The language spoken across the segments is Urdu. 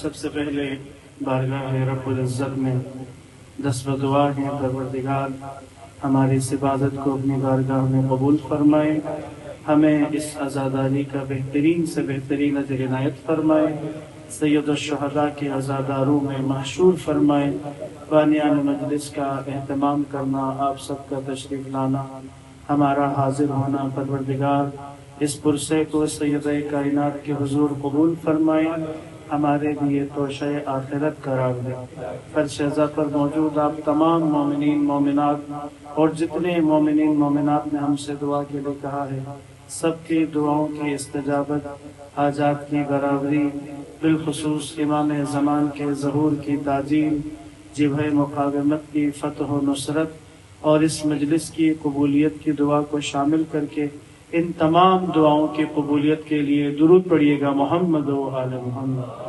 سب سے پہلے بارگاہ رب العزت میں دست و دعا ہے پروردگار ہماری اس عبادت کو اپنی بارگاہ میں قبول فرمائے، ہمیں اس عزاداری کا بہترین سے بہترین اجر عنایت فرمائے، سید الشہداء کے عزاداروں میں محشور فرمائے۔ بانیان مجلس کا اہتمام کرنا، آپ سب کا تشریف لانا، ہمارا حاضر ہونا پروردگار اس پرسے کو سید کائنات کے حضور قبول فرمائے، ہمارے لیے توشہ آخرت قرار دے۔ فرش ازا پر موجود آپ تمام مومنین مومنات اور جتنے مومنین مومنات نے ہم سے دعا کے لیے کہا ہے، سب کی دعاؤں کی استجابت، حاجات کی برابری، بالخصوص امام زمان کے ظہور کی تعجیل، جبہہ مقاومت کی فتح و نصرت اور اس مجلس کی قبولیت کی دعا کو شامل کر کے ان تمام دعاؤں کی قبولیت کے لیے درود پڑھیے گا محمد و آل محمد۔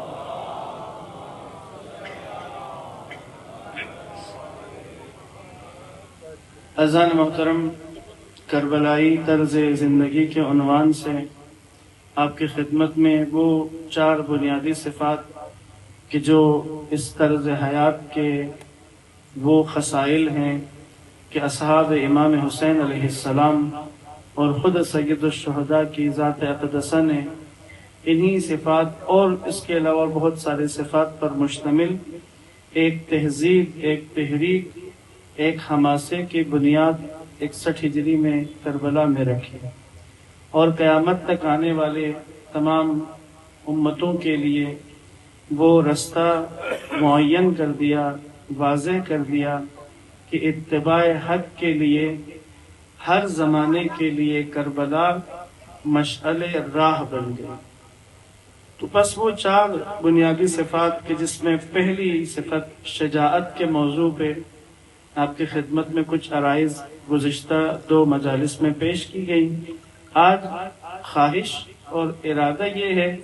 اذان محترم، کربلائی طرز زندگی کے عنوان سے آپ کی خدمت میں وہ 4 بنیادی صفات کہ جو اس طرز حیات کے وہ خصائل ہیں کہ اصحاب امام حسین علیہ السلام اور خود سید الشہداء کی ذات اقدسہ نے انہی صفات اور اس کے علاوہ بہت سارے صفات پر مشتمل ایک تہذیب، ایک تحریک، ایک حماسے کی بنیاد 61 ہجری میں کربلا میں رکھی اور قیامت تک آنے والے تمام امتوں کے لیے وہ رستہ معین کر دیا، واضح کر دیا کہ اتباع حق کے لیے ہر زمانے کے لیے کربلا مشعل راہ بن گئی۔ تو بس وہ 4 بنیادی صفات کہ جس میں پہلی صفت شجاعت کے موضوع پہ آپ کی خدمت میں کچھ عرائض گزشتہ 2 مجالس میں پیش کی گئی۔ آج خواہش اور ارادہ یہ ہے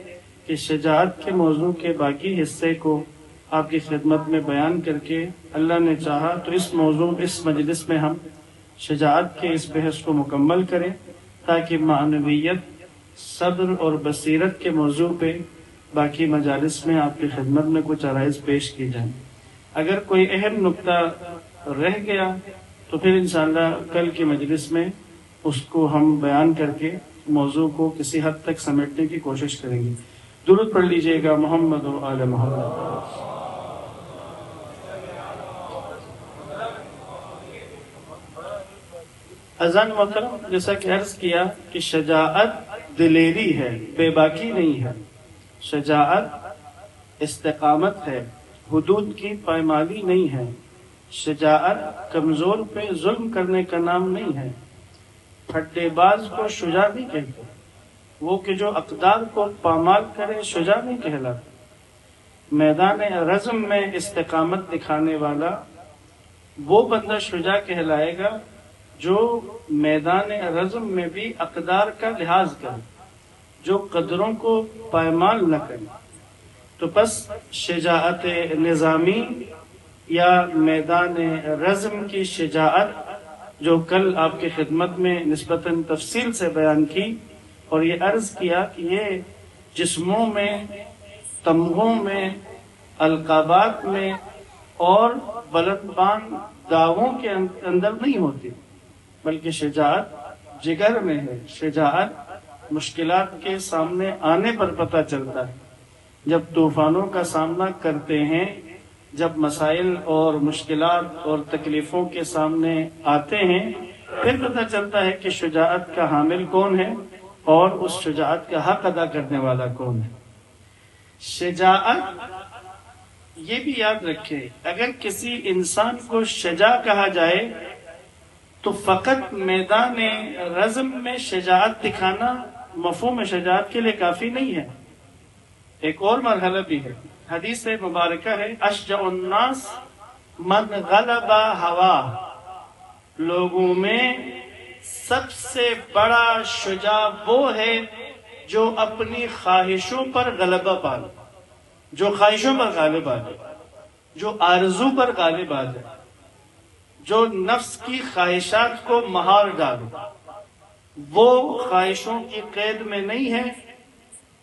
کہ شجاعت کے موضوع کے باقی حصے کو آپ کی خدمت میں بیان کر کے اللہ نے چاہا تو اس مجلس میں ہم شجاعت کے اس بحث کو مکمل کریں تاکہ معنویت، صبر اور بصیرت کے موضوع پہ باقی مجالس میں آپ کی خدمت میں کچھ عرائض پیش کی جائیں۔ اگر کوئی اہم نقطہ رہ گیا تو پھر انشاءاللہ کل کی مجلس میں اس کو ہم بیان کر کے موضوع کو کسی حد تک سمیٹنے کی کوشش کریں گے۔ درود پڑھ لیجئے گا محمد و آل محمد۔ اذان محترم، جیسا کہ عرض کیا کہ شجاعت دلیری ہے، بے باکی نہیں ہے۔ شجاعت استقامت ہے، حدود کی پائمالی نہیں ہے۔ شجاعت کمزور پہ ظلم کرنے کا نام نہیں ہے۔ پھٹے باز کو شجاع نہیں کہتے، وہ کہ جو اقدار کو پامال کرے شجاع نہیں کہلاتا۔ میدان رزم میں استقامت دکھانے والا وہ بندہ شجاع کہلائے گا جو میدان رزم میں بھی اقدار کا لحاظ کرے، جو قدروں کو پائمال نہ کرے۔ تو پس شجاعت نظامی یا میدان رزم کی شجاعت جو کل آپ کی خدمت میں نسبتاً تفصیل سے بیان کی اور یہ عرض کیا کہ یہ جسموں میں، تمغوں میں، القابات میں اور بلندبان دعووں کے اندر نہیں ہوتی، بلکہ شجاعت جگر میں ہے۔ شجاعت مشکلات کے سامنے آنے پر پتہ چلتا ہے، جب طوفانوں کا سامنا کرتے ہیں، جب مسائل اور مشکلات اور تکلیفوں کے سامنے آتے ہیں، پھر پتہ چلتا ہے کہ شجاعت کا حامل کون ہے اور اس شجاعت کا حق ادا کرنے والا کون ہے۔ شجاعت، یہ بھی یاد رکھے، اگر کسی انسان کو شجاع کہا جائے تو فقط میدان رزم میں شجاعت دکھانا مفہوم شجاعت کے لیے کافی نہیں ہے، ایک اور مرحلہ بھی ہے۔ حدیث مبارکہ ہے، اشجع الناس من غلب ہوا، لوگوں میں سب سے بڑا شجاع وہ ہے جو اپنی خواہشوں پر غلبہ پالے، جو خواہشوں پر غالب آ جائے، جو آرزو پر غالب آ جائے، جو نفس کی خواہشات کو مہار ڈالے، وہ خواہشوں کی قید میں نہیں ہے،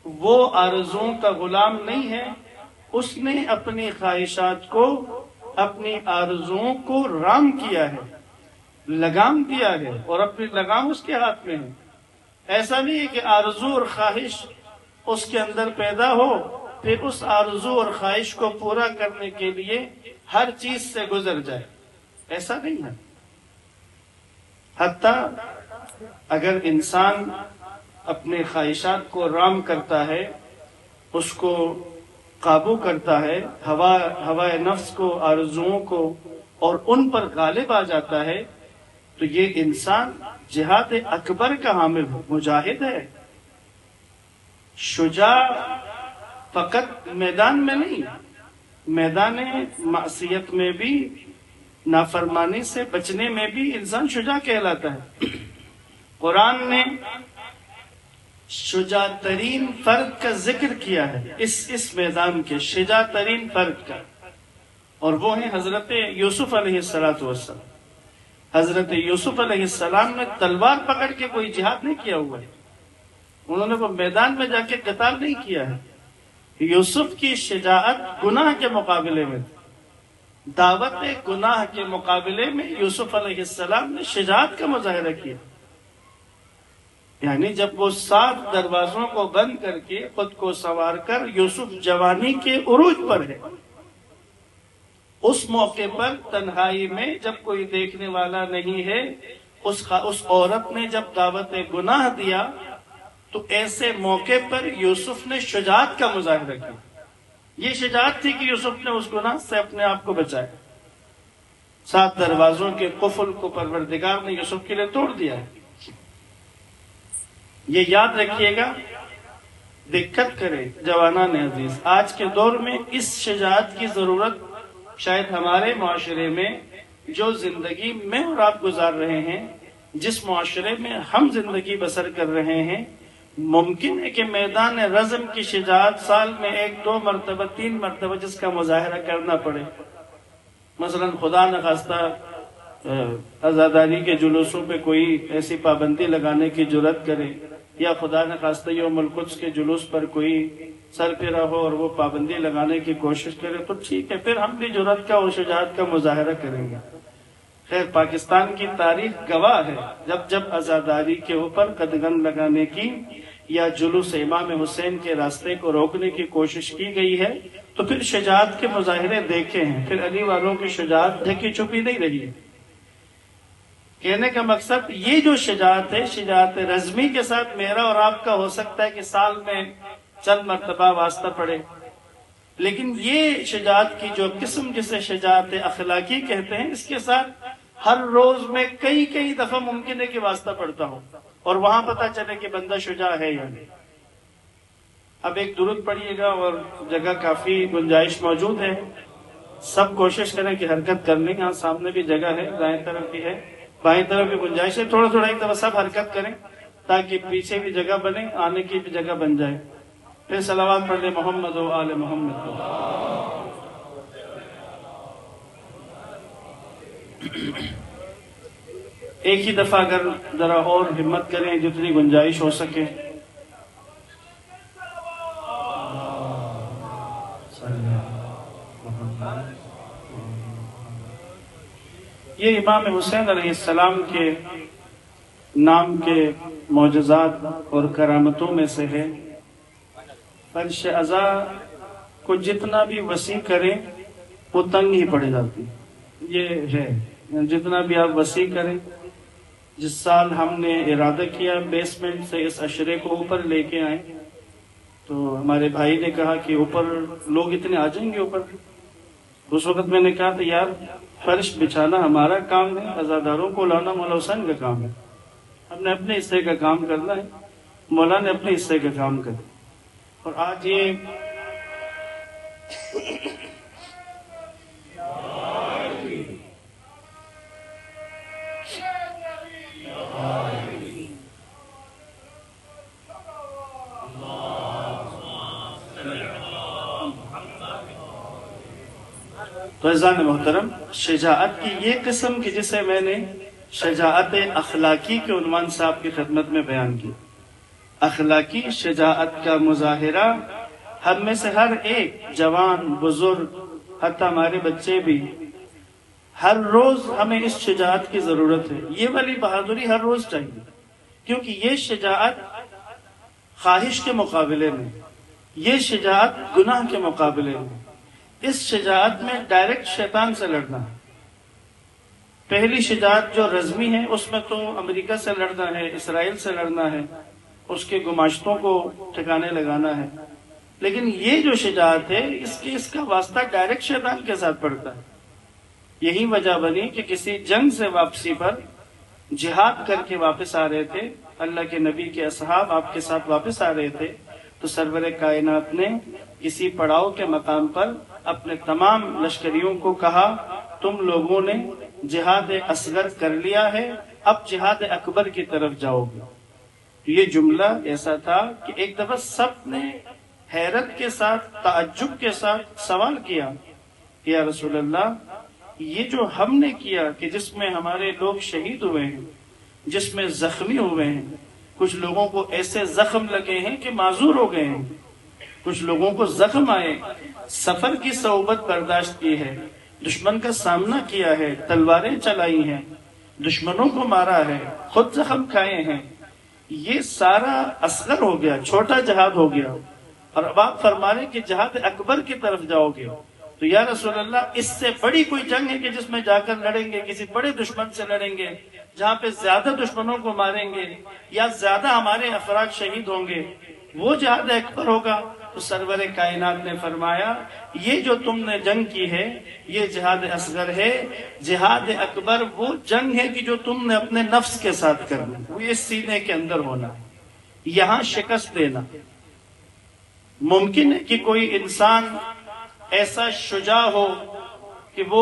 وہ آرزوؤں کا غلام نہیں ہے، اس نے اپنی خواہشات کو، اپنی آرزوؤں کو رام کیا ہے، لگام دیا ہے، اور اپنی لگام اس کے ہاتھ میں ہے۔ ایسا نہیں ہے کہ آرزو اور خواہش اس کے اندر پیدا ہو، پھر اس آرزو اور خواہش کو پورا کرنے کے لیے ہر چیز سے گزر جائے، ایسا نہیں ہے۔ حتیٰ اگر انسان اپنے خواہشات کو رام کرتا ہے، اس کو قابو کرتا ہے، ہوائے نفس کو، آرزوؤں کو، اور ان پر غالب آ جاتا ہے، تو یہ انسان جہاد اکبر کا حامل ہے، مجاہد ہے، شجاع فقط میدان میں نہیں، میدان معصیت میں بھی، نافرمانی سے بچنے میں بھی انسان شجاع کہلاتا ہے۔ قرآن نے شجاع ترین فرد کا ذکر کیا ہے، اس میدان کے شجاع ترین فرد کا، اور وہ ہیں حضرت یوسف علیہ السلام۔ حضرت یوسف علیہ السلام نے تلوار پکڑ کے کوئی جہاد نہیں کیا ہوا ہے، انہوں نے وہ میدان میں جا کے قتال نہیں کیا ہے۔ یوسف کی شجاعت گناہ کے مقابلے میں تھی، دعوت گناہ کے مقابلے میں یوسف علیہ السلام نے شجاعت کا مظاہرہ کیا۔ یعنی جب وہ 7 دروازوں کو بند کر کے خود کو سنوار کر یوسف جوانی کے عروج پر ہے، اس موقع پر تنہائی میں جب کوئی دیکھنے والا نہیں ہے، اس عورت نے جب دعوت گناہ دیا، تو ایسے موقع پر یوسف نے شجاعت کا مظاہرہ کیا۔ یہ شجاعت تھی کہ یوسف نے اس گناہ سے اپنے آپ کو بچایا۔ 7 دروازوں کے قفل کو پروردگار نے یوسف کے لیے توڑ دیا ہے۔ یہ یاد رکھیے گا، دقت کرے جوانان عزیز، آج کے دور میں اس شجاعت کی ضرورت شاید ہمارے معاشرے میں جو زندگی میں اور آپ گزار رہے ہیں، جس معاشرے میں ہم زندگی بسر کر رہے ہیں، ممکن ہے کہ میدان رزم کی شجاعت سال میں 1 2 مرتبہ 3 مرتبہ جس کا مظاہرہ کرنا پڑے۔ مثلا خدا نخواستہ عزاداری کے جلوسوں پہ کوئی ایسی پابندی لگانے کی جرات کرے، یا خدا نخواستہ یوم القدس کے جلوس پر کوئی سر پیرا ہو اور وہ پابندی لگانے کی کوشش کرے، تو ٹھیک ہے، پھر ہم بھی جرات کا اور شجاعت کا مظاہرہ کریں گے۔ خیر، پاکستان کی تاریخ گواہ ہے، جب عزاداری کے اوپر قدغن لگانے کی یا جلوس امام حسین کے راستے کو روکنے کی کوشش کی گئی ہے، تو پھر شجاعت کے مظاہرے دیکھے ہیں، پھر علی والوں کی شجاعت ڈھکی چھپی نہیں رہی ہے۔ کہنے کا مقصد یہ جو شجاعت ہے، شجاعت رزمی کے ساتھ میرا اور آپ کا ہو سکتا ہے کہ سال میں چند مرتبہ واسطہ پڑے، لیکن یہ شجاعت کی جو قسم جسے شجاعت اخلاقی کہتے ہیں، اس کے ساتھ ہر روز میں کئی دفعہ ممکن ہے کہ واسطہ پڑتا ہو، اور وہاں پتہ چلے کہ بندہ شجاع ہے یا نہیں۔ اب ایک درود پڑھیے گا، اور جگہ کافی گنجائش موجود ہے، سب کوشش کریں کہ حرکت کر لیں۔ یہاں سامنے بھی جگہ ہے، دائیں طرف بھی ہے، بائیں طرف بھی گنجائش ہے، تھوڑا ایک دفعہ سب حرکت کریں تاکہ پیچھے بھی جگہ بنے، آنے کی بھی جگہ بن جائے۔ پھر صلوات پڑھ لیں محمد و آل محمد۔ ایک ہی دفعہ اگر ذرا اور ہمت کریں جتنی گنجائش ہو سکے۔ یہ امام حسین علیہ السلام کے نام کے معجزات اور کرامتوں میں سے ہے۔ فرش عزا کو جتنا بھی وسیع کریں وہ تنگ ہی پڑ جاتی، یہ ہے، جتنا بھی آپ وسیع کریں۔ جس سال ہم نے ارادہ کیا بیسمنٹ سے اس عشرے کو اوپر لے کے آئیں، تو ہمارے بھائی نے کہا کہ اوپر لوگ اتنے آ جائیں گے اوپر۔ اس وقت میں نے کہا تھا یار فرش بچھانا ہمارا کام ہے، عزاداروں کو لانا مولا حسین کا کام ہے، ہم نے اپنے حصے کا کام کرنا ہے، مولا نے اپنے حصے کا کام کرنا۔ اور آج یہ تو عزیزان محترم، شجاعت کی یہ قسم کی جسے میں نے شجاعت اخلاقی کے عنوان سے آپ کی خدمت میں بیان کی، اخلاقی شجاعت کا مظاہرہ ہم میں سے ہر ایک جوان بزرگ حتیٰ ہمارے بچے بھی ہر روز ہمیں اس شجاعت کی ضرورت ہے. یہ والی بہادری ہر روز چاہیے، کیونکہ یہ شجاعت خواہش کے مقابلے میں، یہ شجاعت گناہ کے مقابلے میں، اس شجاعت میں ڈائریکٹ شیطان سے لڑنا ہے. پہلی شجاعت جو رزمی ہے اس میں تو امریکہ سے لڑنا ہے، اسرائیل سے لڑنا ہے، اس کے گماشتوں کو ٹھکانے لگانا ہے. لیکن یہ جو شجاعت ہے اس کا واسطہ ڈائریکٹ شیطان کے ساتھ پڑتا ہے. یہی وجہ بنی کہ کسی جنگ سے واپسی پر جہاد کر کے واپس آ رہے تھے، اللہ کے نبی کے اصحاب آپ کے ساتھ واپس آ رہے تھے، تو سرور کائنات نے کسی پڑاؤ کے مقام پر اپنے تمام لشکریوں کو کہا تم لوگوں نے جہاد اصغر کر لیا ہے، اب جہاد اکبر کی طرف جاؤ گے. یہ جملہ ایسا تھا کہ ایک دفعہ سب نے حیرت کے ساتھ تعجب کے ساتھ سوال کیا، یا رسول اللہ یہ جو ہم نے کیا کہ جس میں ہمارے لوگ شہید ہوئے ہیں، جس میں زخمی ہوئے ہیں، کچھ لوگوں کو ایسے زخم لگے ہیں کہ معذور ہو گئے ہیں، کچھ لوگوں کو زخم آئے، سفر کی صعوبت برداشت کی ہے، دشمن کا سامنا کیا ہے، تلواریں چلائی ہیں، دشمنوں کو مارا ہے، خود زخم کھائے ہیں، یہ سارا اصغر ہو گیا، چھوٹا جہاد ہو گیا، اور اب آپ فرما رہے کہ جہاد اکبر کی طرف جاؤ گے. تو یا رسول اللہ اس سے بڑی کوئی جنگ ہے کہ جس میں جا کر لڑیں گے، کسی بڑے دشمن سے لڑیں گے، جہاں پہ زیادہ دشمنوں کو ماریں گے یا زیادہ ہمارے افراد شہید ہوں گے، وہ جہاد اکبر ہوگا؟ تو سرور کائنات نے فرمایا یہ جو تم نے جنگ کی ہے یہ جہاد اصغر ہے، جہاد اکبر وہ جنگ ہے کہ جو تم نے اپنے نفس کے ساتھ کرنا، وہ اس سینے کے اندر ہونا، یہاں شکست دینا. ممکن ہے کہ کوئی انسان ایسا شجاع ہو کہ وہ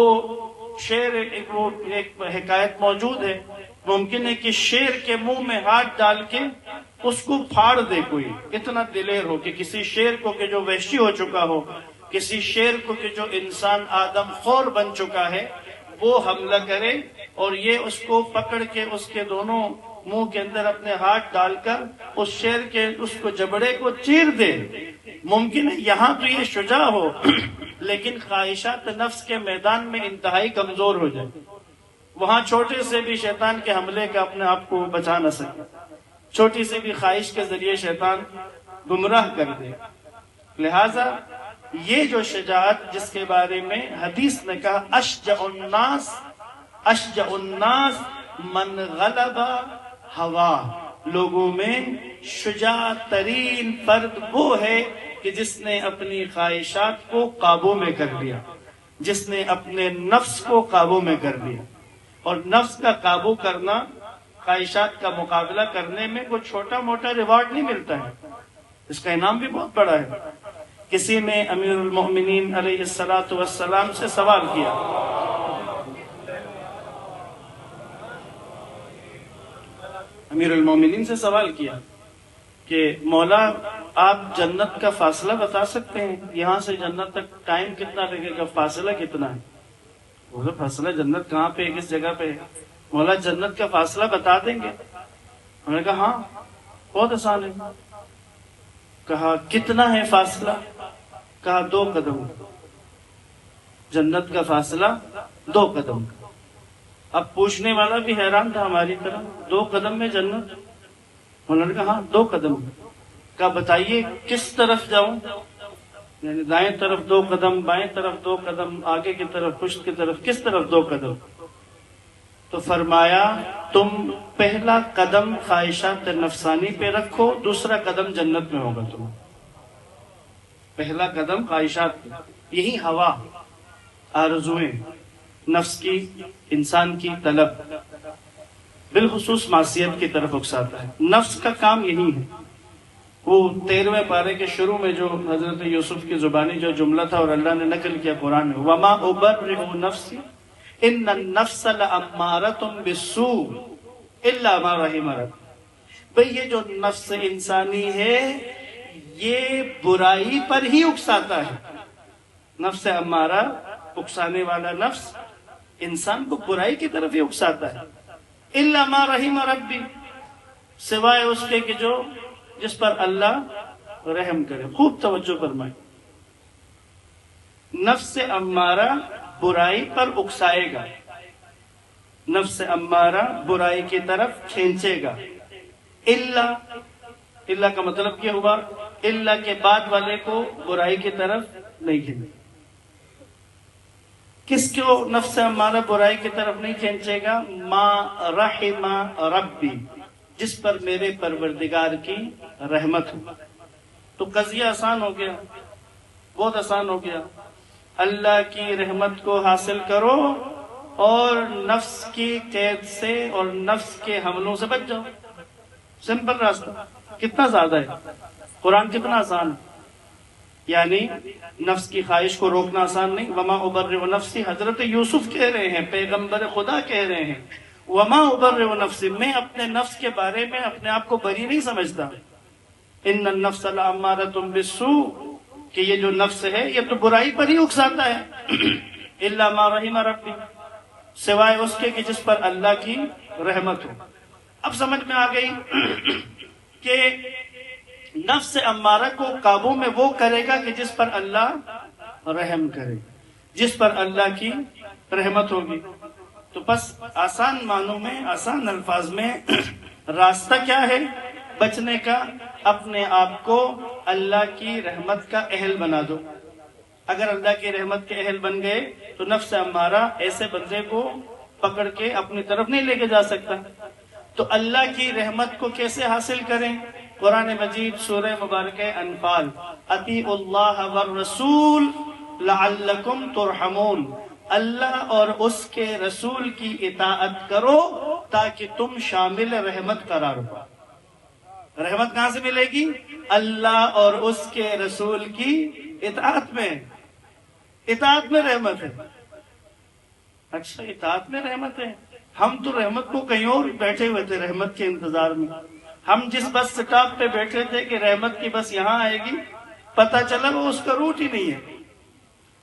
شیر، ایک حکایت موجود ہے، ممکن ہے کہ شیر کے منہ میں ہاتھ ڈال کے اس کو پھاڑ دے، کوئی اتنا دلیر ہو کہ کسی شیر کو کہ جو وحشی ہو چکا ہو، کسی شیر کو کہ جو انسان آدم خور بن چکا ہے، وہ حملہ کرے اور یہ اس کو پکڑ کے اس کے دونوں منہ کے اندر اپنے ہاتھ ڈال کر اس شیر کے اس کو جبڑے کو چیر دے. ممکن ہے یہاں تو یہ شجاع ہو لیکن خواہشات نفس کے میدان میں انتہائی کمزور ہو جائے، وہاں چھوٹے سے بھی شیطان کے حملے کا اپنے آپ کو بچا نہ سکے، چھوٹی سی بھی خواہش کے ذریعے شیطان گمراہ کر دے. لہذا یہ جو شجاعت جس کے بارے میں حدیث نے کہا اشجع الناس من غلب ہوا، لوگوں میں شجاع ترین فرد وہ ہے کہ جس نے اپنی خواہشات کو قابو میں کر لیا، جس نے اپنے نفس کو قابو میں کر لیا. اور نفس کا قابو کرنا، خواہشات کا مقابلہ کرنے میں کوئی چھوٹا موٹا ریوارڈ نہیں ملتا ہے، اس کا انعام بھی بہت بڑا ہے. کسی نے امیر المؤمنین علیہ السلام سے سوال کیا، امیر المومنین سے سوال کیا کہ مولا آپ جنت کا فاصلہ بتا سکتے ہیں، یہاں سے جنت تک ٹائم کتنا لگے گا، فاصلہ کتنا ہے؟ بولے فاصلہ جنت کہاں پہ ہے، کس جگہ پہ ہے؟ مولا جنت کا فاصلہ بتا دیں گے؟ ہم نے کہا ہاں بہت آسان ہے. کہا کتنا ہے فاصلہ؟ کہا 2 قدم. جنت کا فاصلہ 2 قدم. اب پوچھنے والا بھی حیران تھا ہماری طرح، 2 قدم میں جنت؟ انہوں نے کہا ہاں 2 قدم. کہا بتائیے کس طرف جاؤں؟ یعنی دائیں طرف 2 قدم، بائیں طرف 2 قدم، آگے کی طرف، پشت کی طرف، کس طرف 2 قدم؟ تو فرمایا تم پہلا قدم خواہشات نفسانی پہ رکھو، دوسرا قدم جنت میں ہوگا. تم پہلا قدم خواہشات پہ، یہی ہوا، آرزوئیں، نفس کی، انسان کی طلب، بالخصوص معصیت کی طرف اکساتا ہے. نفس کا کام یہی ہے. وہ 13ویں پارے کے شروع میں جو حضرت یوسف کی زبانی جو جملہ تھا اور اللہ نے نقل کیا قرآن میں، وَمَا أُبَرِّئُ نَفْسِي إِنَّ النَّفْسَ لَأَمَّارَةٌ بِالسُّوءِ إِلَّا مَا رَحِمَ رَبِّي. بھئی یہ جو نفس انسانی ہے یہ برائی پر ہی اکساتا ہے. نفس امارہ، اکسانے والا نفس، انسان کو برائی کی طرف ہی اکساتا ہے. إِلَّا مَا رَحِمَ رَبِّي، سوائے اس کے کہ جو جس پر اللہ رحم کرے. خوب توجہ فرمائیں. نفس امارہ برائی پر اکسائے گا، نفس امارہ برائی کی طرف کھینچے گا. اللہ کا مطلب کیا ہوا؟ اللہ کے بعد والے کو برائی کی طرف نہیں کھینچے. کس کو نفس امارہ برائی کی طرف نہیں کھینچے گا؟ ما رحم ربی، جس پر میرے پروردگار کی رحمت ہو. تو قضیہ آسان ہو گیا، بہت آسان ہو گیا. اللہ کی رحمت کو حاصل کرو اور نفس کی قید سے اور نفس کے حملوں سے بچ جاؤ. سمپل راستہ. کتنا زیادہ ہے قرآن، کتنا آسان ہے. یعنی نفس کی خواہش کو روکنا آسان نہیں. وما ابرئ نفسی، حضرت یوسف کہہ رہے ہیں، پیغمبر خدا کہہ رہے ہیں، وما ابرئ نفسی، میں اپنے نفس کے بارے میں اپنے آپ کو بری نہیں سمجھتا. ان النفس لامارۃ بالسوء، کہ یہ جو نفس ہے یہ تو برائی پر ہی اکساتا ہے. الا ما رحم ربی، سوائے اس کے کہ جس پر اللہ کی رحمت ہو. اب سمجھ میں آ گئی کہ نفس امارہ کو قابو میں وہ کرے گا کہ جس پر اللہ رحم کرے، جس پر اللہ کی رحمت ہوگی. تو بس آسان معنوں میں، آسان الفاظ میں راستہ کیا ہے بچنے کا؟ اپنے آپ کو اللہ کی رحمت کا اہل بنا دو. اگر اللہ کی رحمت کے اہل بن گئے تو نفس امارہ ایسے بندے کو پکڑ کے اپنی طرف نہیں لے کے جا سکتا. تو اللہ کی رحمت کو کیسے حاصل کریں؟ قرآن مجید سورہ مبارکہ انفال، اطیعوا اللہ والرسول لعلکم ترحمون، اللہ اور اس کے رسول کی اطاعت کرو تاکہ تم شامل رحمت قرار ہو. رحمت کہاں سے ملے گی؟ اللہ اور اس کے رسول کی اطاعت میں. اطاعت میں رحمت ہے. اچھا، اطاعت میں رحمت ہے. ہم تو رحمت کو کہیں اور بیٹھے ہوئے تھے رحمت کے انتظار میں. ہم جس بس سٹاپ پہ بیٹھے تھے کہ رحمت کی بس یہاں آئے گی، پتہ چلا وہ اس کا روٹ ہی نہیں ہے.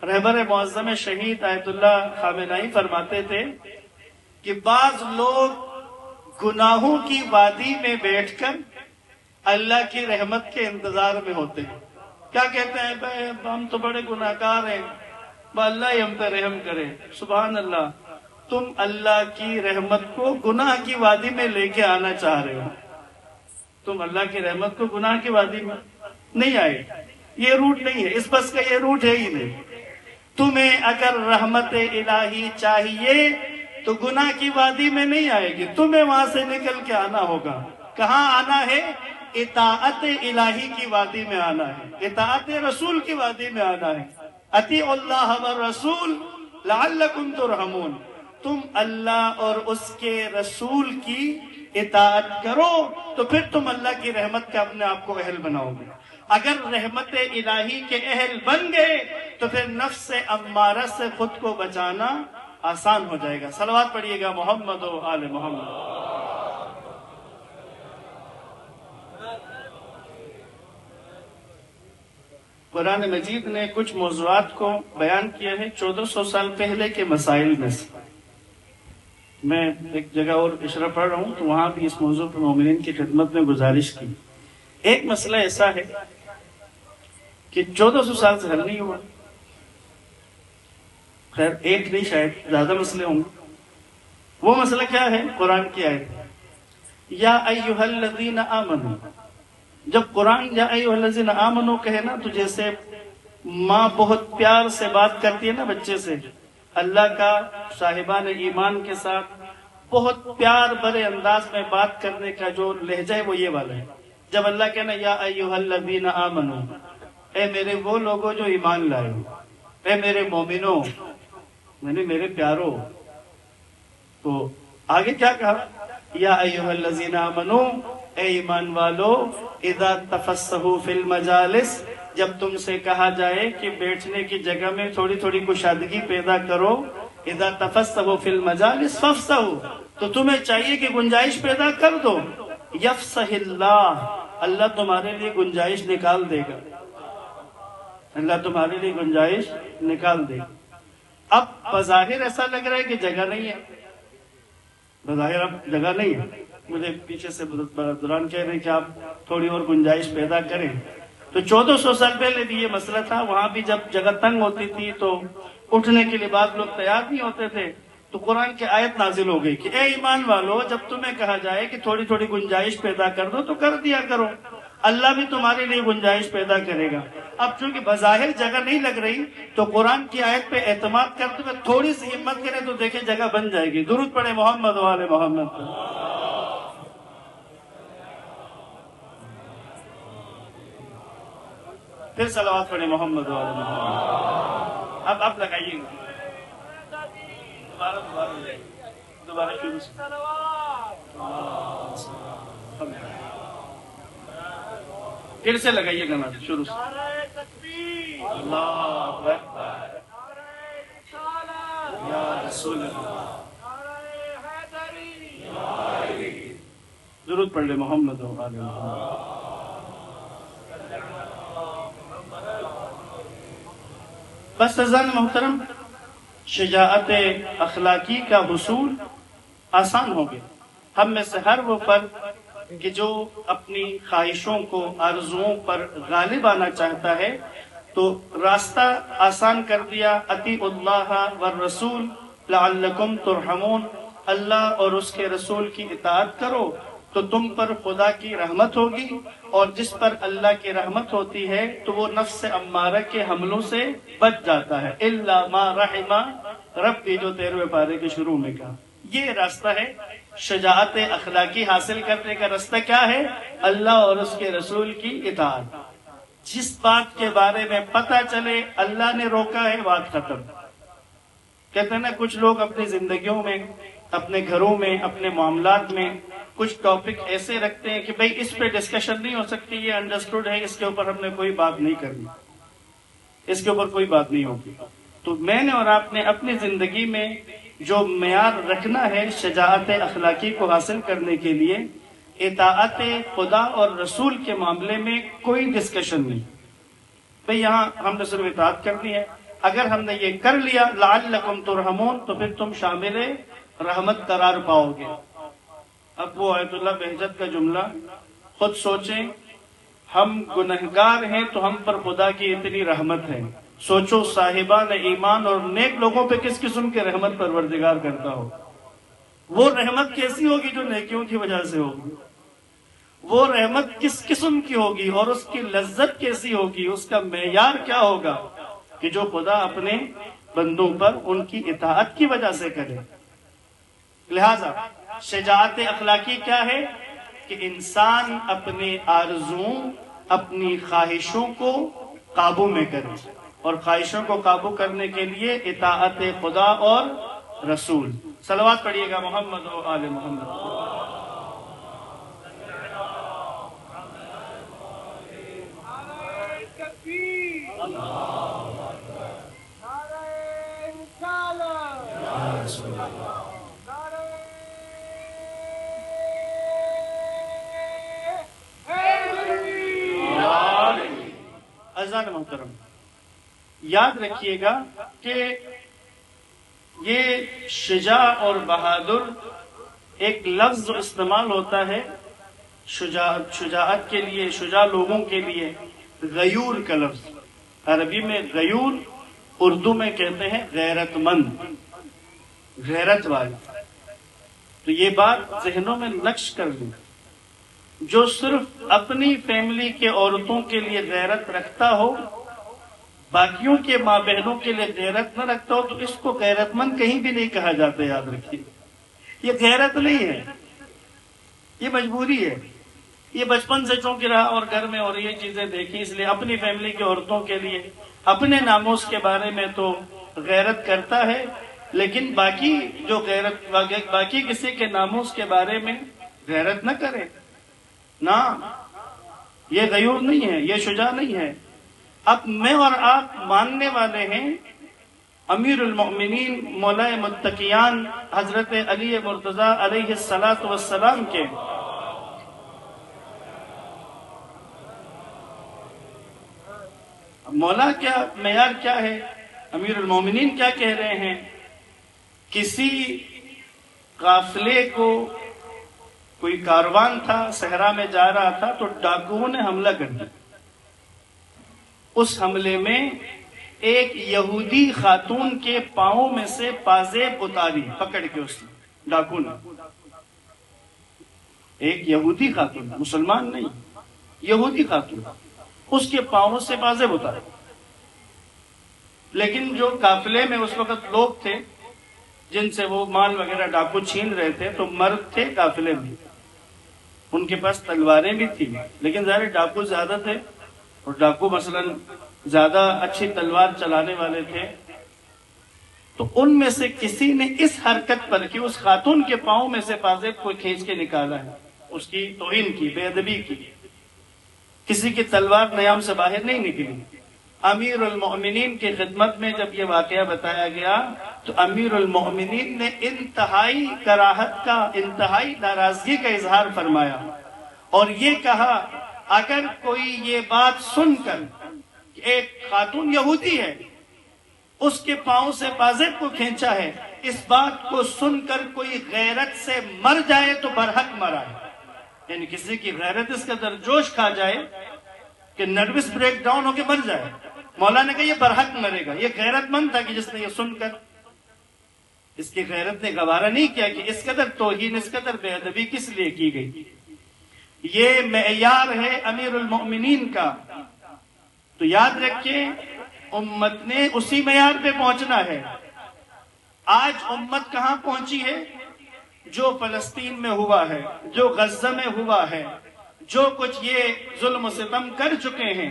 رہبر معظم شہید آیت اللہ خامنہئی فرماتے تھے کہ بعض لوگ گناہوں کی وادی میں بیٹھ کر اللہ کی رحمت کے انتظار میں ہوتے ہیں. کیا کہتے ہیں؟ بھائی ہم تو بڑے گناہگار ہیں، اللہ ہی ہم پہ رحم کرے. سبحان اللہ، تم اللہ کی رحمت کو گناہ کی وادی میں لے کے آنا چاہ رہے ہو. تم اللہ کی رحمت کو گناہ کی وادی میں نہیں آئے. یہ روٹ نہیں ہے، اس بس کا یہ روٹ ہے ہی نہیں. تمہیں اگر رحمت الہی چاہیے تو گناہ کی وادی میں نہیں آئے گی، تمہیں وہاں سے نکل کے آنا ہوگا. کہاں آنا ہے؟ اطاعت الہی کی وادی میں آنا ہے، اطاعت رسول کی وادی میں آنا ہے. اطیعوا اللہ والرسول لعلکم ترحمون. تم اللہ اور اس کے رسول کی اطاعت کرو تو پھر تم اللہ کی رحمت کا اپنے آپ کو اہل بناؤ گے. اگر رحمت الہی کے اہل بن گئے تو پھر نفس امارہ سے خود کو بچانا آسان ہو جائے گا. صلوات پڑھیے گا محمد و آل محمد. قرآن مجید نے کچھ موضوعات کو بیان کیا ہے 1400 سال پہلے کے مسائل میں سے. میں ایک جگہ اور اشارہ پڑھ رہا ہوں تو وہاں بھی اس موضوع پر مومنین کی خدمت میں گزارش کی. ایک مسئلہ ایسا ہے کہ 1400 سال سے حل نہیں ہوا. خیر ایک نہیں، شاید زیادہ مسئلے ہوں گے. وہ مسئلہ کیا ہے؟ قرآن کی آیت یا ایھا الذین آمنوا. جب قرآن یا ایھا الذین آمنوا کہے نا تو جیسے ماں بہت پیار سے بات کرتی ہے نا بچے سے، اللہ کا صاحبان ایمان کے ساتھ بہت پیار بھرے انداز میں بات کرنے کا جو لہجہ ہے وہ یہ والا ہے. جب اللہ کہنا یا ایھا الذین آمنوا، اے میرے وہ لوگوں جو ایمان لائے ہو، اے میرے مومنوں، میرے پیارو. تو آگے کیا کہا؟ یا ایھا الذین آمنوا، اے ایمان والو، اذا تفسحوا فی المجالس، جب تم سے کہا جائے کہ بیٹھنے کی جگہ میں تھوڑی تھوڑی کشادگی پیدا کرو، اذا تفسحوا فی المجالس فافسحوا، تو تمہیں چاہیے کہ گنجائش پیدا کر دو. یفسح اللہ، اللہ تمہارے لیے گنجائش نکال دے گا. اللہ تمہارے لیے گنجائش نکال دے گا. اب بظاہر ایسا لگ رہا ہے کہ جگہ نہیں ہے، بظاہر اب جگہ نہیں ہے. مجھے پیچھے سے بزرگان کہہ رہے ہیں کہ آپ تھوڑی اور گنجائش پیدا کریں. تو 1400 سال پہلے بھی یہ مسئلہ تھا. وہاں بھی جب جگہ تنگ ہوتی تھی تو اٹھنے کے لیے بعض لوگ تیار نہیں ہوتے تھے، تو قرآن کی آیت نازل ہو گئی کہ اے ایمان والو، جب تمہیں کہا جائے کہ تھوڑی تھوڑی گنجائش پیدا کر دو تو کر دیا کرو، اللہ بھی تمہارے لیے گنجائش پیدا کرے گا. اب چونکہ بظاہر جگہ نہیں لگ رہی تو قرآن کی آیت پہ اعتماد کرتے ہوئے تھوڑی سی ہمت کرے تو دیکھیں جگہ بن جائے گی. درود پڑھے محمد و آل محمد. پھر صلوات پڑھے محمد و آل محمد. اب لگائیے گا دوبارہ شروع سے. پھر سے لگائیے گا نا شروع سے. اللہ اکبر یا رسول اللہ. درود پڑھ لے محمد و آل محمد. بس عزیزان محترم، شجاعت اخلاقی کا حصول آسان ہو گیا. ہم میں سے ہر وہ فرد کہ جو اپنی خواہشوں کو، آرزوؤں پر غالب آنا چاہتا ہے تو راستہ آسان کر دیا. اطیعوا اللہ والرسول لعلکم ترحمون. اللہ اور اس کے رسول کی اطاعت کرو تو تم پر خدا کی رحمت ہوگی، اور جس پر اللہ کی رحمت ہوتی ہے تو وہ نفس امارہ کے حملوں سے بچ جاتا ہے. الا ما رحم ربی، جو 13ویں پارے کے شروع میں کہا. یہ راستہ ہے شجاعت اخلاقی حاصل کرنے کا. راستہ کیا ہے؟ اللہ اور اس کے رسول کی اطاعت. جس بات کے بارے میں پتہ چلے اللہ نے روکا ہے، بات ختم. کہتے ہیں نا کچھ لوگ اپنی زندگیوں میں، اپنے گھروں میں، اپنے معاملات میں کچھ ٹاپک ایسے رکھتے ہیں کہ بھئی اس پہ ڈسکشن نہیں ہو سکتی، یہ انڈرسٹوڈ ہے، اس کے اوپر ہم نے کوئی بات نہیں کرنی، اس کے اوپر کوئی بات نہیں ہوگی. تو میں نے اور آپ نے اپنی زندگی میں جو معیار رکھنا ہے شجاعت اخلاقی کو حاصل کرنے کے لیے، اطاعت خدا اور رسول کے معاملے میں کوئی ڈسکشن نہیں. بھئی یہاں ہم نے صرف اطاعت کرنی ہے. اگر ہم نے یہ کر لیا لعلکم ترحمون تو پھر تم شامل رحمت قرار پاؤ گے. اب وہ آیت اللہ بہجت کا جملہ خود سوچیں، ہم گنہگار ہیں تو ہم پر خدا کی اتنی رحمت ہے. سوچو صاحبان ایمان اور نیک لوگوں پہ کس قسم کے رحمت پروردگار کرتا ہو. وہ رحمت کیسی ہوگی جو نیکیوں کی وجہ سے ہوگی؟ وہ رحمت کس قسم کی ہوگی اور اس کی لذت کیسی ہوگی؟ اس کا معیار کیا ہوگا کہ جو خدا اپنے بندوں پر ان کی اطاعت کی وجہ سے کرے. لہذا شجاعت اخلاقی کیا ہے کہ انسان اپنے آرزوؤں، اپنی خواہشوں کو قابو میں کرے، اور خواہشوں کو قابو کرنے کے لیے اطاعت خدا اور رسول. صلوات پڑھیے گا محمد و آل محمد. عزیزان محترم، یاد رکھیے گا کہ یہ شجاع اور بہادر ایک لفظ جو استعمال ہوتا ہے شجاعت کے لیے، شجاع لوگوں کے لیے، غیور کا لفظ. عربی میں غیور، اردو میں کہتے ہیں غیرت مند، غیرت والا. تو یہ بات ذہنوں میں نقش کر لیں، جو صرف اپنی فیملی کے عورتوں کے لیے غیرت رکھتا ہو، باقیوں کے ماں بہنوں کے لیے غیرت نہ رکھتا ہو، تو اس کو غیرت مند کہیں بھی نہیں کہا جاتا. یاد رکھیے، یہ غیرت نہیں ہے، یہ مجبوری ہے. یہ بچپن سے چونکہ رہا اور گھر میں اور یہ چیزیں دیکھی، اس لیے اپنی فیملی کی عورتوں کے لیے، اپنے ناموس کے بارے میں تو غیرت کرتا ہے، لیکن باقی جو غیرت، باقی کسی کے ناموس کے بارے میں غیرت نہ کرے. نہ، یہ غیور نہیں ہے، یہ شجاع نہیں ہے. اب میں اور آپ ماننے والے ہیں امیر المؤمنین مولا متقیان حضرت علی مرتضیٰ علیہ السلام کے. مولا کیا معیار کیا ہے، امیر المومنین کیا کہہ رہے ہیں؟ کسی قافلے کو، کوئی کاروان تھا، صحرا میں جا رہا تھا، تو ڈاکوؤں نے حملہ کر دیا. اس حملے میں ایک یہودی خاتون کے پاؤں میں سے پازیب اتاری پکڑ کے، اس نے ڈاکو نے، ایک یہودی خاتون، مسلمان نہیں، یہودی خاتون، اس کے پاؤں سے پازیب اتارے. لیکن جو قافلے میں اس وقت لوگ تھے جن سے وہ مال وغیرہ ڈاکو چھین رہے تھے، تو مرد تھے قافلے میں، ان کے پاس تلواریں بھی تھیں، لیکن ظاہر ڈاکو زیادہ تھے، اور ڈاکو مثلا زیادہ اچھی تلوار چلانے والے تھے. تو ان میں سے کسی نے اس حرکت پر کہ اس خاتون کے پاؤں میں سے پازیب کو کھینچ کے نکالا ہے، اس کی توہین کی، بے ادبی کی. کسی کی تلوار نیام سے باہر نہیں نکلی. امیر المؤمنین کی خدمت میں جب یہ واقعہ بتایا گیا تو امیر المؤمنین نے انتہائی کراہت کا، انتہائی ناراضگی کا اظہار فرمایا، اور یہ کہا اگر کوئی یہ بات سن کر کہ ایک خاتون یہودی ہے، اس کے پاؤں سے پازیب کو کھینچا ہے، اس بات کو سن کر کوئی غیرت سے مر جائے تو برحق مرا ہے. یعنی کسی کی غیرت اس قدر جوش کھا جائے کہ نروس بریک ڈاؤن ہو کے مر جائے، مولا نے کہا یہ برحق مرے گا. یہ غیرت مند تھا کہ جس نے یہ سن کر، اس کی غیرت نے گوارا نہیں کیا کہ اس قدر توہین، اس قدر بے ادبی کس لیے کی گئی. یہ معیار ہے امیر المؤمنین کا. تو یاد رکھیں امت نے اسی معیار پہ پہنچنا ہے. آج امت کہاں پہنچی ہے؟ جو فلسطین میں ہوا ہے، جو غزہ میں ہوا ہے، جو کچھ یہ ظلم و ستم کر چکے ہیں،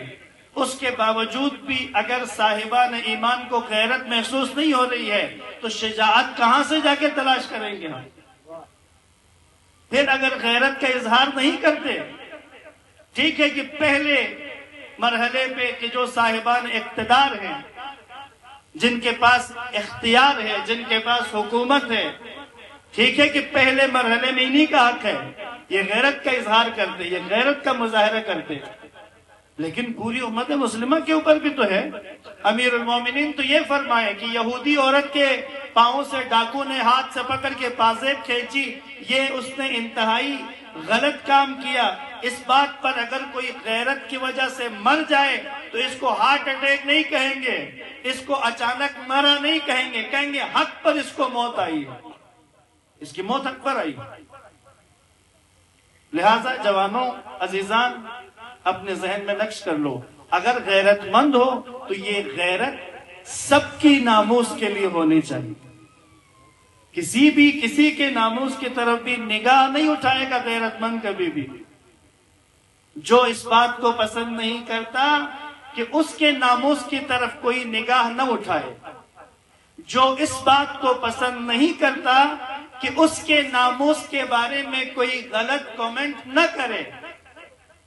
اس کے باوجود بھی اگر صاحبان ایمان کو غیرت محسوس نہیں ہو رہی ہے تو شجاعت کہاں سے جا کے تلاش کریں گے ہم؟ پھر اگر غیرت کا اظہار نہیں کرتے، ٹھیک ہے کہ پہلے مرحلے پہ کہ جو صاحبان اقتدار ہیں، جن کے پاس اختیار ہے، جن کے پاس حکومت ہے، ٹھیک ہے کہ پہلے مرحلے میں انہی کا حق ہے، یہ غیرت کا اظہار کرتے، یہ غیرت کا مظاہرہ کرتے. لیکن پوری امت مسلمہ کے اوپر بھی تو ہے. امیر المومنین تو یہ فرمائے کہ یہودی عورت کے پاؤں سے ڈاکو نے ہاتھ سے پکڑ کے پازیب کھینچی، یہ اس نے انتہائی غلط کام کیا. اس بات پر اگر کوئی غیرت کی وجہ سے مر جائے تو اس کو ہارٹ اٹیک نہیں کہیں گے، اس کو اچانک مرا نہیں کہیں گے، کہیں گے حق پر اس کو موت آئی ہے، اس کی موت حق پر آئی. لہذا جوانوں، عزیزان، اپنے ذہن میں نقش کر لو، اگر غیرت مند ہو تو یہ غیرت سب کی ناموس کے لیے ہونی چاہیے. کسی کے ناموس کی طرف بھی نگاہ نہیں اٹھائے گا غیرت مند کبھی بھی. جو اس بات کو پسند نہیں کرتا کہ اس کے ناموس کی طرف کوئی نگاہ نہ اٹھائے، جو اس بات کو پسند نہیں کرتا کہ اس کے ناموس کے بارے میں کوئی غلط کامنٹ نہ کرے،